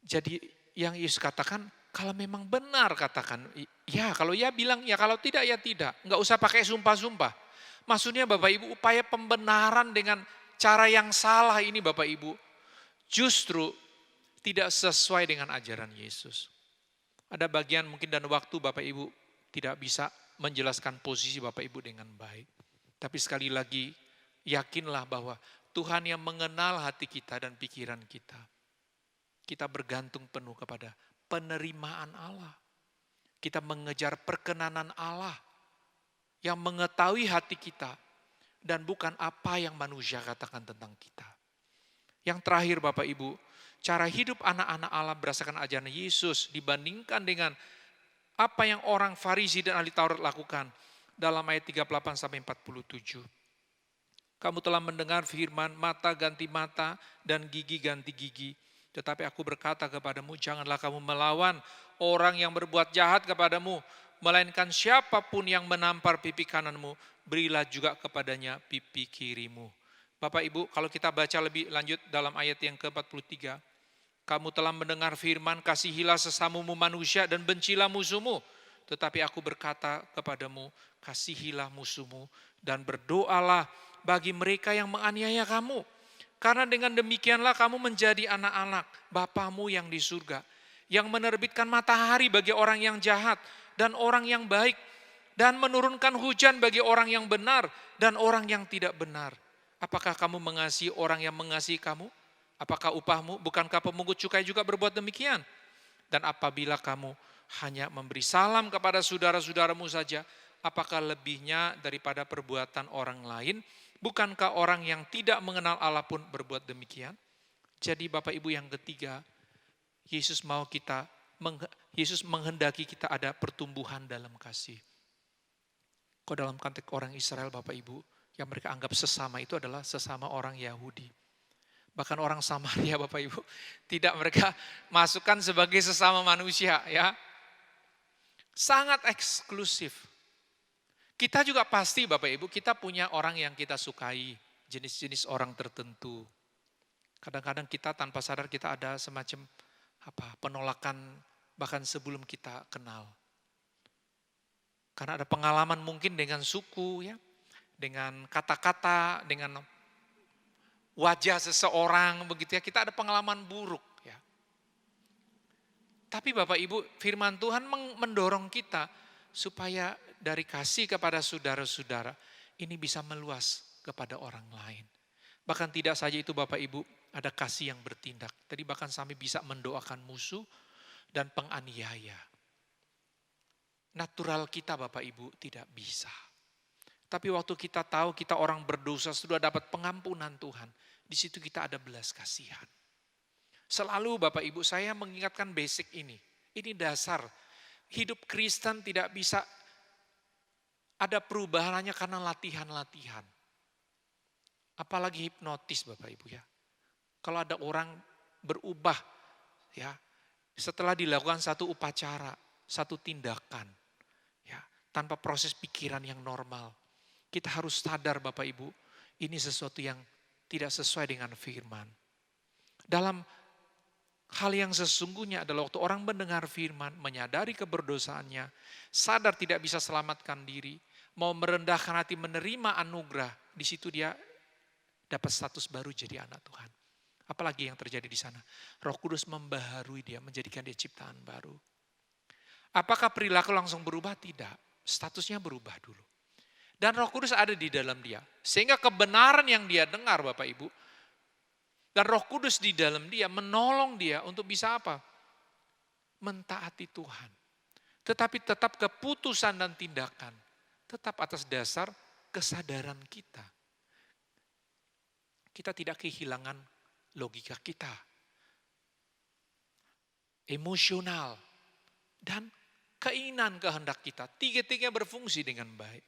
Jadi yang Yesus katakan, kalau memang benar katakan, ya kalau ya bilang ya, kalau tidak ya tidak. Enggak usah pakai sumpah-sumpah. Maksudnya Bapak Ibu upaya pembenaran dengan cara yang salah ini Bapak Ibu, justru tidak sesuai dengan ajaran Yesus. Ada bagian mungkin dan waktu Bapak Ibu tidak bisa menjelaskan posisi Bapak Ibu dengan baik. Tapi sekali lagi yakinlah bahwa Tuhan yang mengenal hati kita dan pikiran kita. Kita bergantung penuh kepada penerimaan Allah. Kita mengejar perkenanan Allah yang mengetahui hati kita dan bukan apa yang manusia katakan tentang kita. Yang terakhir Bapak Ibu, cara hidup anak-anak Allah berdasarkan ajaran Yesus dibandingkan dengan apa yang orang Farisi dan ahli Taurat lakukan dalam ayat 38-47. Kamu telah mendengar firman, mata ganti mata dan gigi ganti gigi. Tetapi aku berkata kepadamu, janganlah kamu melawan orang yang berbuat jahat kepadamu, melainkan siapapun yang menampar pipi kananmu, berilah juga kepadanya pipi kirimu. Bapak Ibu, kalau kita baca lebih lanjut dalam ayat yang ke-43, kamu telah mendengar firman, kasihilah sesamumu manusia dan bencilah musuhmu. Tetapi aku berkata kepadamu, kasihilah musuhmu dan berdoalah bagi mereka yang menganiaya kamu. Karena dengan demikianlah kamu menjadi anak-anak Bapamu yang di surga, yang menerbitkan matahari bagi orang yang jahat dan orang yang baik, dan menurunkan hujan bagi orang yang benar dan orang yang tidak benar. Apakah kamu mengasihi orang yang mengasihi kamu? Apakah upahmu? Bukankah pemungut cukai juga berbuat demikian? Dan apabila kamu hanya memberi salam kepada saudara-saudaramu saja, apakah lebihnya daripada perbuatan orang lain? Bukankah orang yang tidak mengenal Allah pun berbuat demikian? Jadi Bapak Ibu yang ketiga, Yesus menghendaki kita ada pertumbuhan dalam kasih. Kok dalam konteks orang Israel Bapak Ibu, yang mereka anggap sesama itu adalah sesama orang Yahudi. Bahkan orang Samaria Bapak Ibu, tidak mereka masukkan sebagai sesama manusia ya. Sangat eksklusif. Kita juga pasti Bapak Ibu, kita punya orang yang kita sukai, jenis-jenis orang tertentu. Kadang-kadang kita tanpa sadar kita ada semacam penolakan bahkan sebelum kita kenal. Karena ada pengalaman mungkin dengan suku ya, dengan kata-kata, dengan wajah seseorang begitu ya, kita ada pengalaman buruk ya. Tapi Bapak Ibu, firman Tuhan mendorong kita supaya dari kasih kepada saudara-saudara ini bisa meluas kepada orang lain. Bahkan tidak saja itu Bapak Ibu, ada kasih yang bertindak. Tadi bahkan sampai bisa mendoakan musuh dan penganiaya. Natural kita Bapak Ibu tidak bisa. Tapi waktu kita tahu kita orang berdosa sudah dapat pengampunan Tuhan, di situ kita ada belas kasihan. Selalu Bapak Ibu saya mengingatkan basic ini. Ini dasar. Hidup Kristen tidak bisa ada perubahan hanya karena latihan-latihan. Apalagi hipnotis Bapak Ibu ya. Kalau ada orang berubah ya, setelah dilakukan satu upacara, satu tindakan ya, tanpa proses pikiran yang normal. Kita harus sadar Bapak Ibu, ini sesuatu yang tidak sesuai dengan firman. Dalam hal yang sesungguhnya adalah waktu orang mendengar firman, menyadari keberdosaannya, sadar tidak bisa selamatkan diri, mau merendahkan hati menerima anugerah, di situ dia dapat status baru jadi anak Tuhan. Apalagi yang terjadi di sana? Roh Kudus membaharui dia, menjadikan dia ciptaan baru. Apakah perilaku langsung berubah? Tidak. Statusnya berubah dulu. Dan Roh Kudus ada di dalam dia. Sehingga kebenaran yang dia dengar Bapak Ibu, dan Roh Kudus di dalam dia menolong dia untuk bisa apa? Mentaati Tuhan. Tetapi tetap keputusan dan tindakan tetap atas dasar kesadaran kita. Kita tidak kehilangan logika kita. Emosional dan keinginan kehendak kita. Tiga-tiga berfungsi dengan baik.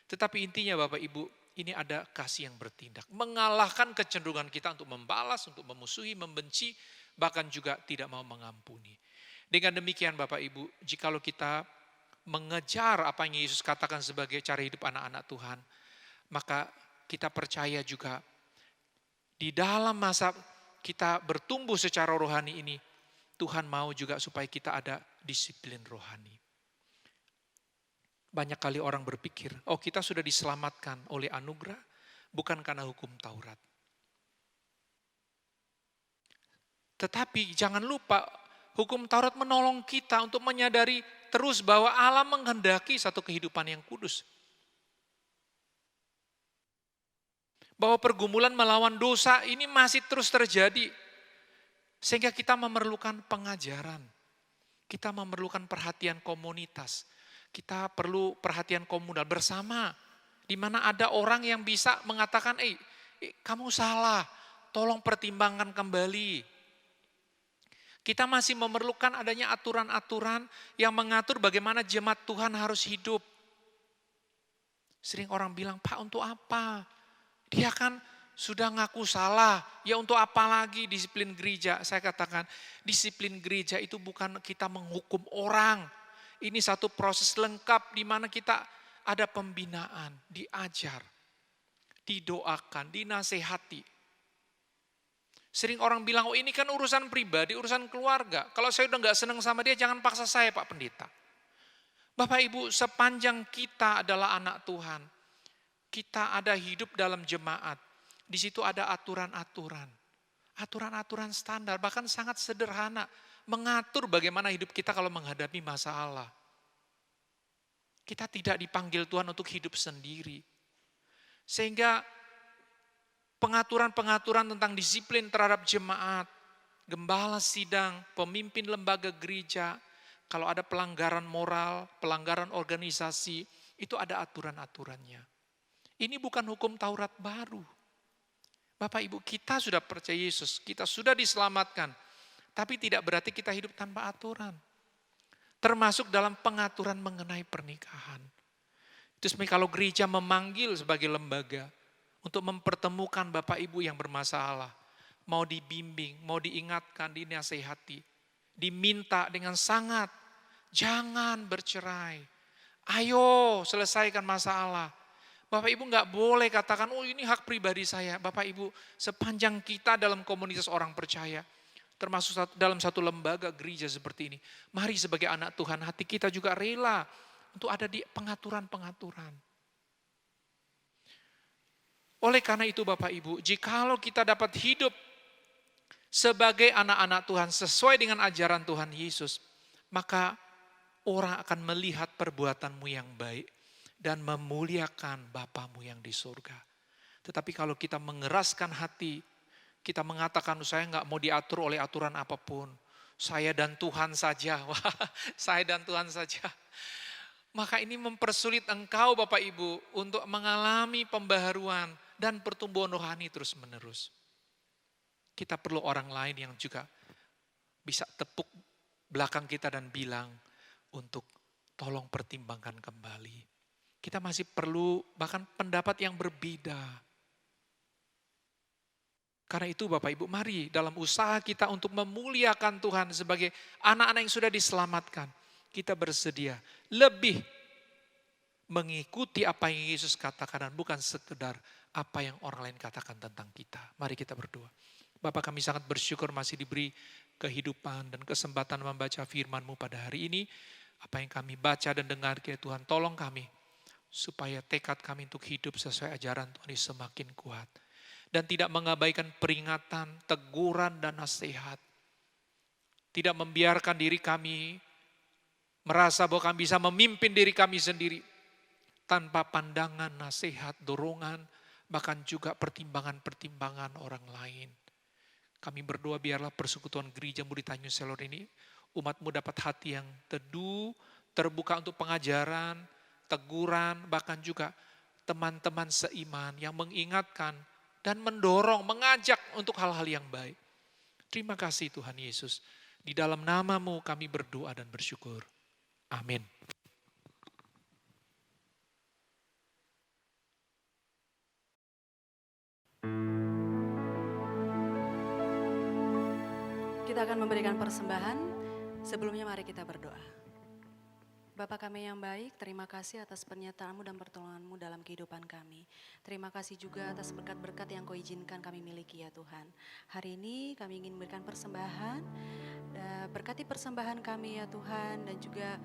Tetapi intinya Bapak Ibu, ini ada kasih yang bertindak. Mengalahkan kecenderungan kita untuk membalas, untuk memusuhi, membenci, bahkan juga tidak mau mengampuni. Dengan demikian Bapak Ibu, jikalau kita mengejar apa yang Yesus katakan sebagai cara hidup anak-anak Tuhan, maka kita percaya juga di dalam masa kita bertumbuh secara rohani ini, Tuhan mau juga supaya kita ada disiplin rohani. Banyak kali orang berpikir, oh kita sudah diselamatkan oleh anugerah, bukan karena hukum Taurat. Tetapi jangan lupa, hukum Taurat menolong kita untuk menyadari terus bahwa Allah menghendaki satu kehidupan yang kudus. Bahwa pergumulan melawan dosa ini masih terus terjadi. Sehingga kita memerlukan pengajaran. Kita memerlukan perhatian komunitas. Kita perlu perhatian komunal bersama. Di mana ada orang yang bisa mengatakan, kamu salah, tolong pertimbangkan kembali. Kita masih memerlukan adanya aturan-aturan yang mengatur bagaimana jemaat Tuhan harus hidup. Sering orang bilang, Pak untuk apa? Dia kan sudah ngaku salah, ya untuk apa lagi disiplin gereja? Saya katakan, disiplin gereja itu bukan kita menghukum orang. Ini satu proses lengkap di mana kita ada pembinaan, diajar, didoakan, dinasehati. Sering orang bilang, oh ini kan urusan pribadi, urusan keluarga. Kalau saya udah gak senang sama dia, jangan paksa saya Pak Pendeta. Bapak Ibu, sepanjang kita adalah anak Tuhan, kita ada hidup dalam jemaat. Di situ ada aturan-aturan. Aturan-aturan standar, bahkan sangat sederhana. Mengatur bagaimana hidup kita kalau menghadapi masalah. Kita tidak dipanggil Tuhan untuk hidup sendiri. Sehingga pengaturan-pengaturan tentang disiplin terhadap jemaat, gembala sidang, pemimpin lembaga gereja, kalau ada pelanggaran moral, pelanggaran organisasi, itu ada aturan-aturannya. Ini bukan hukum Taurat baru. Bapak Ibu, kita sudah percaya Yesus, kita sudah diselamatkan, tapi tidak berarti kita hidup tanpa aturan. Termasuk dalam pengaturan mengenai pernikahan. Itu sebenarnya kalau gereja memanggil sebagai lembaga untuk mempertemukan Bapak Ibu yang bermasalah, mau dibimbing, mau diingatkan, dinasehati, diminta dengan sangat, jangan bercerai. Ayo selesaikan masalah. Bapak Ibu nggak boleh katakan, oh ini hak pribadi saya. Bapak Ibu, sepanjang kita dalam komunitas orang percaya, termasuk dalam satu lembaga gereja seperti ini, mari sebagai anak Tuhan, hati kita juga rela untuk ada di pengaturan-pengaturan. Oleh karena itu Bapak Ibu, jikalau kita dapat hidup sebagai anak-anak Tuhan sesuai dengan ajaran Tuhan Yesus, maka orang akan melihat perbuatanmu yang baik dan memuliakan Bapamu yang di surga. Tetapi kalau kita mengeraskan hati, kita mengatakan saya nggak mau diatur oleh aturan apapun, saya dan Tuhan saja, wah saya dan Tuhan saja. Maka ini mempersulit engkau Bapak Ibu untuk mengalami pembaharuan dan pertumbuhan rohani terus menerus. Kita perlu orang lain yang juga bisa tepuk belakang kita dan bilang untuk tolong pertimbangkan kembali. Kita masih perlu bahkan pendapat yang berbeda. Karena itu Bapak Ibu, mari dalam usaha kita untuk memuliakan Tuhan sebagai anak-anak yang sudah diselamatkan, kita bersedia lebih mengikuti apa yang Yesus katakan dan bukan sekedar apa yang orang lain katakan tentang kita. Mari kita berdoa. Bapak, kami sangat bersyukur masih diberi kehidupan dan kesempatan membaca firman-Mu pada hari ini. Apa yang kami baca dan dengar, kiranya Tuhan tolong kami supaya tekad kami untuk hidup sesuai ajaran Tuhan ini semakin kuat. Dan tidak mengabaikan peringatan, teguran, dan nasihat. Tidak membiarkan diri kami merasa bahwa kami bisa memimpin diri kami sendiri tanpa pandangan, nasihat, dorongan, bahkan juga pertimbangan-pertimbangan orang lain. Kami berdoa biarlah persekutuan gereja-Mu di Tanjung Selor ini, umat-Mu dapat hati yang teduh, terbuka untuk pengajaran, teguran, bahkan juga teman-teman seiman yang mengingatkan dan mendorong, mengajak untuk hal-hal yang baik. Terima kasih Tuhan Yesus. Di dalam nama-Mu kami berdoa dan bersyukur. Amin. Kita akan memberikan persembahan. Sebelumnya mari kita berdoa. Bapa kami yang baik, terima kasih atas pernyataan-Mu dan pertolongan-Mu dalam kehidupan kami. Terima kasih juga atas berkat-berkat yang Kau izinkan kami miliki ya Tuhan. Hari ini kami ingin memberikan persembahan, berkati persembahan kami ya Tuhan, dan juga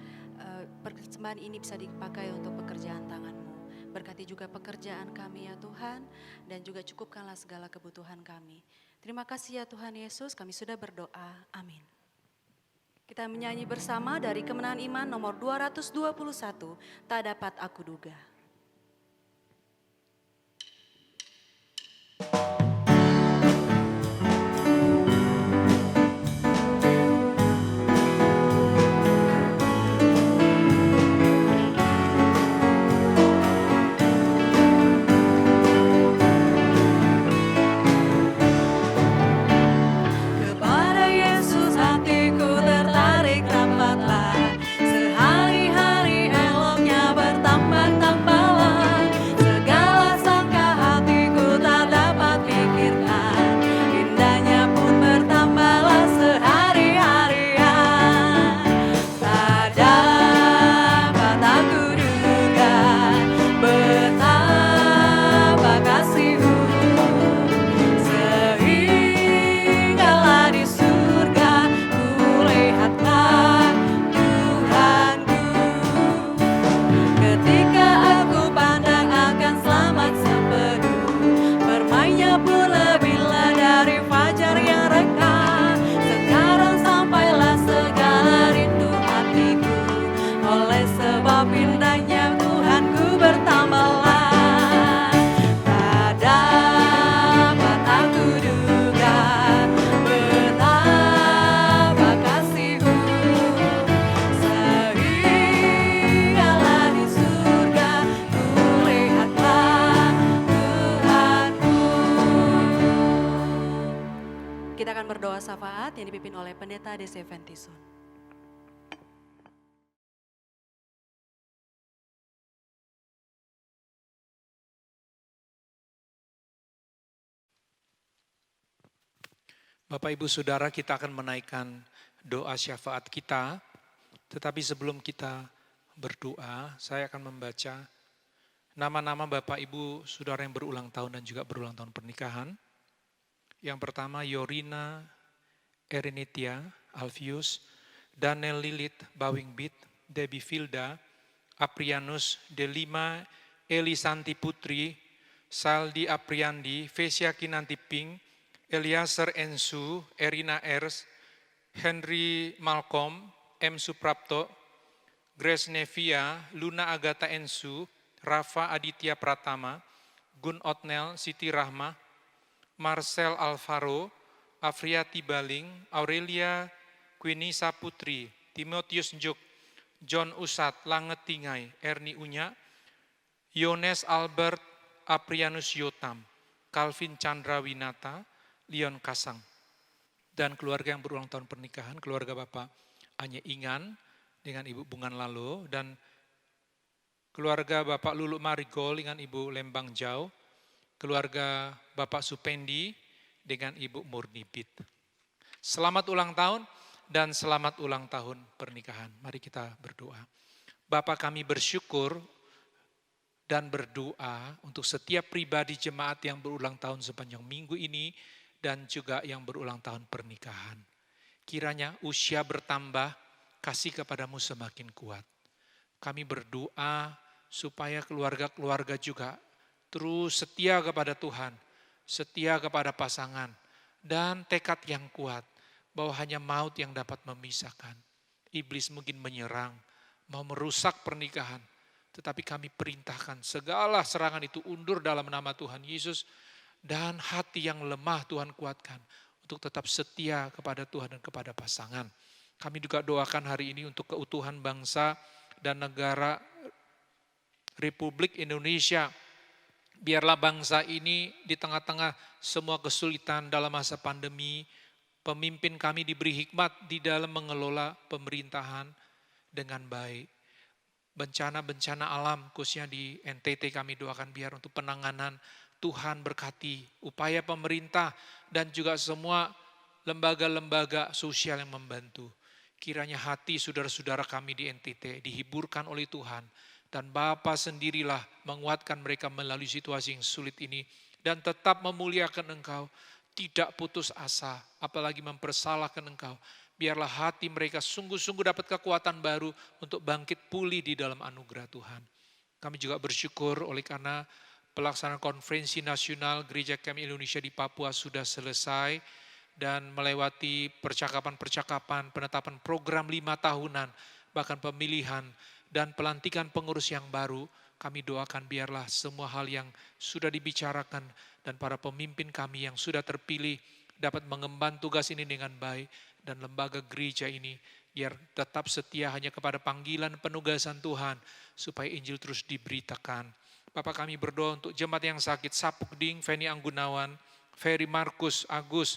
persembahan ini bisa dipakai untuk pekerjaan tangan-Mu. Berkati juga pekerjaan kami ya Tuhan, dan juga cukupkanlah segala kebutuhan kami. Terima kasih ya Tuhan Yesus, kami sudah berdoa. Amin. Kita menyanyi bersama dari Kemenangan Iman nomor 221, Tak Dapat Aku Duga. Kepada Yesus hatiku tertarik rapatlah, sehari-hari eloknya bertambah-tambah. doa syafaat yang dipimpin oleh Pendeta DC Ventison. Bapak Ibu Saudara, kita akan menaikkan doa syafaat kita. Tetapi sebelum kita berdoa, saya akan membaca nama-nama Bapak Ibu Saudara yang berulang tahun dan juga berulang tahun pernikahan. Yang pertama Yorina Erenitia Alfius, Daniel Lilith Bawingbit, Debbie Filda, Aprianus Delima Elisanti Putri, Saldi Apriandi, Vesia Kinantiping, Eliaser Ensu, Erina Ers, Henry Malcolm, M. Suprapto, Grace Nevia, Luna Agatha Ensu, Rafa Aditya Pratama, Gun Otnel, Siti Rahma, Marcel Alvaro, Afriati Baling, Aurelia Quinisa Putri, Timotius Njuk, John Usat, Langet Tingai, Erni Unya, Yones Albert, Aprianus Yotam, Calvin Chandra Winata, Leon Kasang, dan keluarga yang berulang tahun pernikahan, keluarga Bapak Anye Ingan dengan Ibu Bungan Lalo, dan keluarga Bapak Lulu Marigol dengan Ibu Lembang Jau, keluarga Bapak Supendi dengan Ibu Murni Bit. Selamat ulang tahun dan selamat ulang tahun pernikahan. Mari kita berdoa. Bapak, kami bersyukur dan berdoa untuk setiap pribadi jemaat yang berulang tahun sepanjang minggu ini dan juga yang berulang tahun pernikahan. Kiranya usia bertambah, kasih kepadamu semakin kuat. Kami berdoa supaya keluarga-keluarga juga terus setia kepada Tuhan, setia kepada pasangan, dan tekad yang kuat bahwa hanya maut yang dapat memisahkan. Iblis mungkin menyerang, mau merusak pernikahan, tetapi kami perintahkan segala serangan itu undur dalam nama Tuhan Yesus, dan hati yang lemah Tuhan kuatkan untuk tetap setia kepada Tuhan dan kepada pasangan. Kami juga doakan hari ini untuk keutuhan bangsa dan negara Republik Indonesia. Biarlah bangsa ini di tengah-tengah semua kesulitan dalam masa pandemi, pemimpin kami diberi hikmat di dalam mengelola pemerintahan dengan baik. Bencana-bencana alam khususnya di NTT kami doakan biar untuk penanganan Tuhan berkati upaya pemerintah dan juga semua lembaga-lembaga sosial yang membantu. Kiranya hati saudara-saudara kami di NTT dihiburkan oleh Tuhan. Dan Bapa sendirilah menguatkan mereka melalui situasi yang sulit ini. Dan tetap memuliakan Engkau, tidak putus asa, apalagi mempersalahkan Engkau. Biarlah hati mereka sungguh-sungguh dapat kekuatan baru untuk bangkit pulih di dalam anugerah Tuhan. Kami juga bersyukur oleh karena pelaksanaan konferensi nasional Gereja Kami Indonesia di Papua sudah selesai dan melewati percakapan-percakapan, penetapan program 5 tahunan, bahkan pemilihan dan pelantikan pengurus yang baru. Kami doakan biarlah semua hal yang sudah dibicarakan dan para pemimpin kami yang sudah terpilih dapat mengemban tugas ini dengan baik, dan lembaga gereja ini biar tetap setia hanya kepada panggilan penugasan Tuhan supaya Injil terus diberitakan. Bapak, kami berdoa untuk jemaat yang sakit, Sapuk Ding, Feni Anggunawan, Ferry Markus, Agus,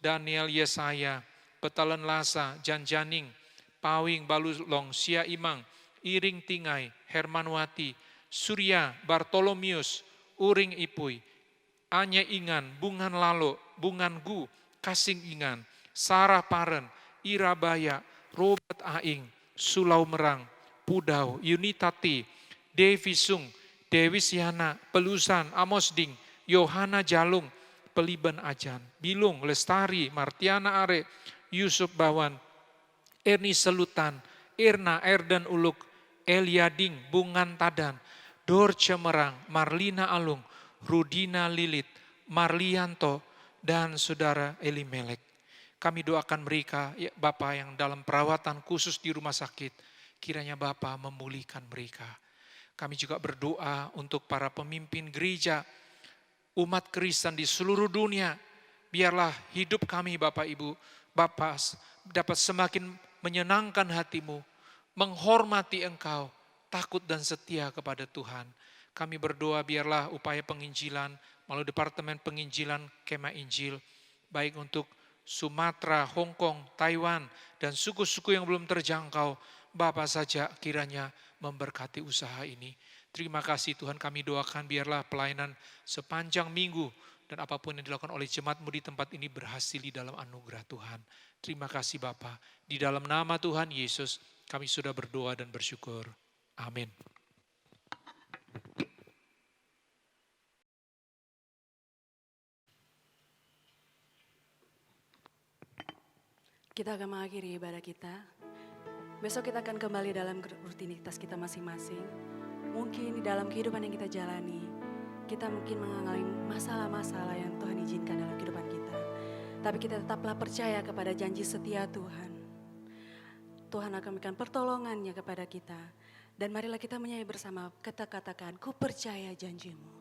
Daniel Yesaya, Petalen Lasa, Jan Janing, Pawing Balulong, Sia Imang, Iring Tingai, Hermanwati, Surya, Bartolomius, Uring Ipui, Anya Ingan, Bungan Lalo, Bungan Gu, Kasing Ingan, Sarah Paren, Irabaya, Robert Aing, Sulau Merang, Pudau, Yunitati, Devi Sung, Dewi Siana, Pelusan, Amos Ding, Yohana Jalung, Peliban Ajan, Bilung, Lestari, Martiana Are, Yusuf Bawan, Erni Selutan, Irna Erdan Uluk, Eliading, Bungan Tadan, Dor Cemerang, Marlina Alung, Rudina Lilit, Marlianto, dan saudara Elimelek. Kami doakan mereka, ya Bapak yang dalam perawatan khusus di rumah sakit, kiranya Bapak memulihkan mereka. Kami juga berdoa untuk para pemimpin gereja, umat Kristen di seluruh dunia. Biarlah hidup kami Bapak Ibu, Bapak dapat semakin menyenangkan hatimu, menghormati Engkau, takut dan setia kepada Tuhan. Kami berdoa biarlah upaya penginjilan melalui Departemen Penginjilan Kemah Injil, baik untuk Sumatera, Hong Kong, Taiwan, dan suku-suku yang belum terjangkau. Bapa saja kiranya memberkati usaha ini. Terima kasih Tuhan, kami doakan biarlah pelayanan sepanjang minggu dan apapun yang dilakukan oleh jemaat-Mu di tempat ini berhasil di dalam anugerah Tuhan. Terima kasih Bapa. Di dalam nama Tuhan Yesus kami sudah berdoa dan bersyukur. Amin. Kita akan mengakhiri ibadah kita. Besok kita akan kembali dalam rutinitas kita masing-masing. Mungkin di dalam kehidupan yang kita jalani, kita mungkin mengalami masalah-masalah yang Tuhan izinkan dalam kehidupan kita. Tapi kita tetaplah percaya kepada janji setia Tuhan. Tuhan akan memberikan pertolongannya kepada kita. Dan marilah kita menyanyi bersama, kita katakan, ku percaya janjimu.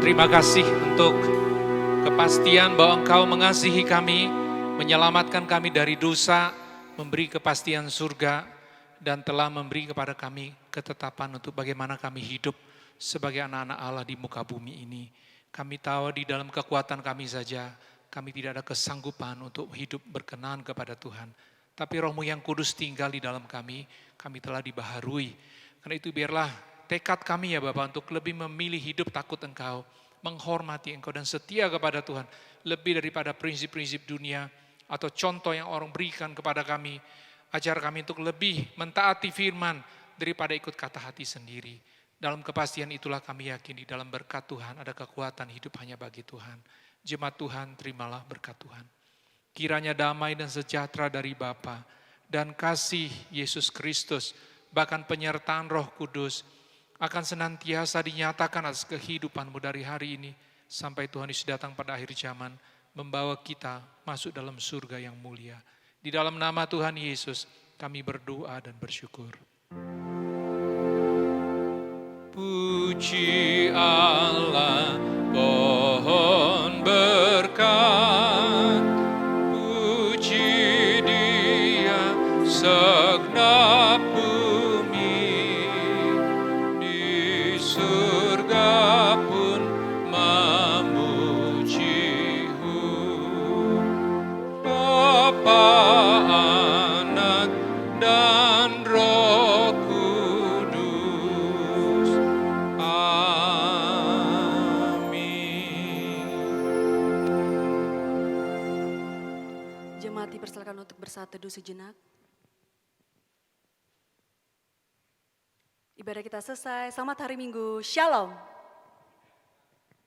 terima kasih untuk kepastian bahwa Engkau mengasihi kami, menyelamatkan kami dari dosa, memberi kepastian surga, dan telah memberi kepada kami ketetapan untuk bagaimana kami hidup sebagai anak-anak Allah di muka bumi ini. Kami tahu di dalam kekuatan kami saja, kami tidak ada kesanggupan untuk hidup berkenan kepada Tuhan. Tapi Roh-Mu yang kudus tinggal di dalam kami telah dibaharui. Karena itu biarlah tekad kami ya Bapak untuk lebih memilih hidup takut Engkau, menghormati Engkau dan setia kepada Tuhan. Lebih daripada prinsip-prinsip dunia atau contoh yang orang berikan kepada kami. Ajar kami untuk lebih mentaati firman daripada ikut kata hati sendiri. Dalam kepastian itulah kami yakini dalam berkat Tuhan ada kekuatan hidup hanya bagi Tuhan. Jemaat Tuhan, terimalah berkat Tuhan. Kiranya damai dan sejahtera dari Bapa dan kasih Yesus Kristus, bahkan penyertaan Roh Kudus akan senantiasa dinyatakan atas kehidupanmu dari hari ini sampai Tuhan Yesus datang pada akhir zaman, membawa kita masuk dalam surga yang mulia. Di dalam nama Tuhan Yesus kami berdoa dan bersyukur. Puji Allah, pohon berkat, puji Dia segenap bumi, di surga pun memuji-Hu. Bapa, Anak, dan Roh Kudus. Amin. Jemaat dipersilakan untuk bersatu teduh sejenak. Ibadah kita selesai. Selamat hari Minggu. Shalom.